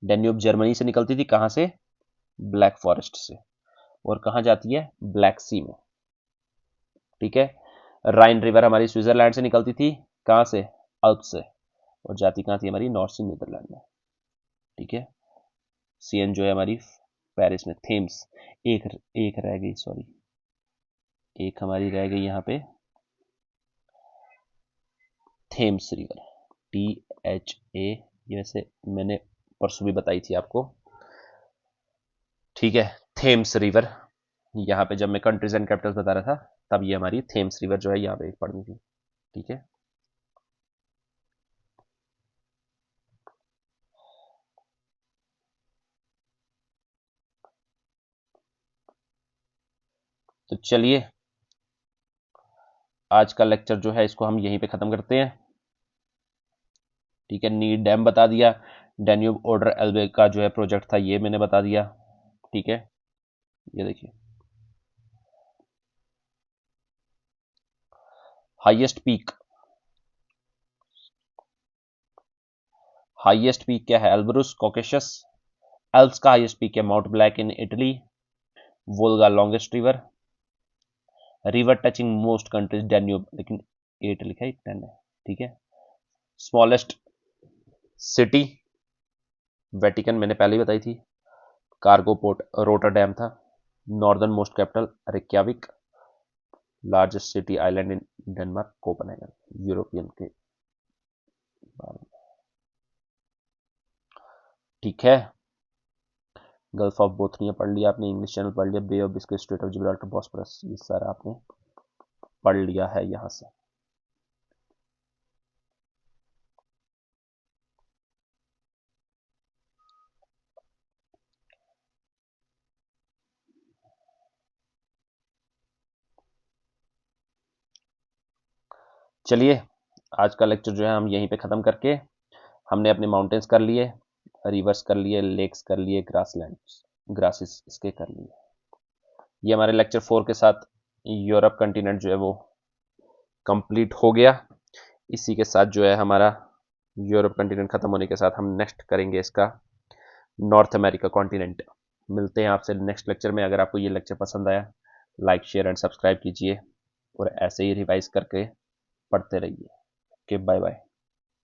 Speaker 1: डेन्यूब जर्मनी से निकलती थी, कहां से, ब्लैक फॉरेस्ट से, और कहां जाती है, ब्लैक सी में, ठीक है। राइन रिवर हमारी स्विट्जरलैंड से निकलती थी, कहां से, अल्प से, और जाती कहां थी हमारी, नॉर्थ सी नीदरलैंड में, ठीक है। सीएन जो है हमारी पेरिस में, थेम्स, एक एक रह गई, सॉरी, एक हमारी रह गई यहाँ पे, थेम्स रिवर, THA, वैसे मैंने परसों भी बताई थी आपको, ठीक है। थेम्स रिवर, यहाँ पे जब मैं कंट्रीज एंड कैपिटल्स बता रहा था तब ये हमारी थेम्स रिवर जो है यहाँ पे पढ़नी थी, ठीक है। तो चलिए आज का लेक्चर जो है इसको हम यहीं पे खत्म करते हैं, ठीक है। नील डैम बता दिया, डैन्यूब ओडर एल्बे का जो है प्रोजेक्ट था ये मैंने बता दिया, ठीक है। ये देखिए हाईएस्ट पीक, हाईएस्ट पीक क्या है? Elbrus Caucasus. एल्प्स का हाईएस्ट पीक है mount black in Italy. Volga longest river. River touching most countries Danube, लेकिन 8 लिखा है 10 है, ठीक है। स्मॉलेस्ट सिटी वेटिकन मैंने पहले ही बताई थी। कार्गो पोर्ट रोटरडैम था। Northern most capital Reykjavik. Largest city island in Denmark Copenhagen, European के बारे में, ठीक है। गल्फ ऑफ बोथनिया पढ़ लिया आपने, इंग्लिश चैनल पढ़ लिया, bay of Biscay, strait of Gibraltar, Bosphorus, ये सारा आपने पढ़ लिया है यहां से। चलिए आज का लेक्चर जो है हम यहीं पे ख़त्म करके, हमने अपने माउंटेन्स कर लिए, रिवर्स कर लिए, लेक्स कर लिए, ग्रासलैंड्स ग्रासेस इसके कर लिए। ये हमारे लेक्चर 4 के साथ यूरोप कंटिनेंट जो है वो कंप्लीट हो गया। इसी के साथ जो है हमारा यूरोप कंटिनेंट ख़त्म होने के साथ हम नेक्स्ट करेंगे इसका नॉर्थ अमेरिका कॉन्टिनेंट। मिलते हैं आपसे नेक्स्ट लेक्चर में। अगर आपको ये लेक्चर पसंद आया लाइक शेयर एंड सब्सक्राइब कीजिए और ऐसे ही रिवाइज करके पढ़ते रहिए। Okay bye bye.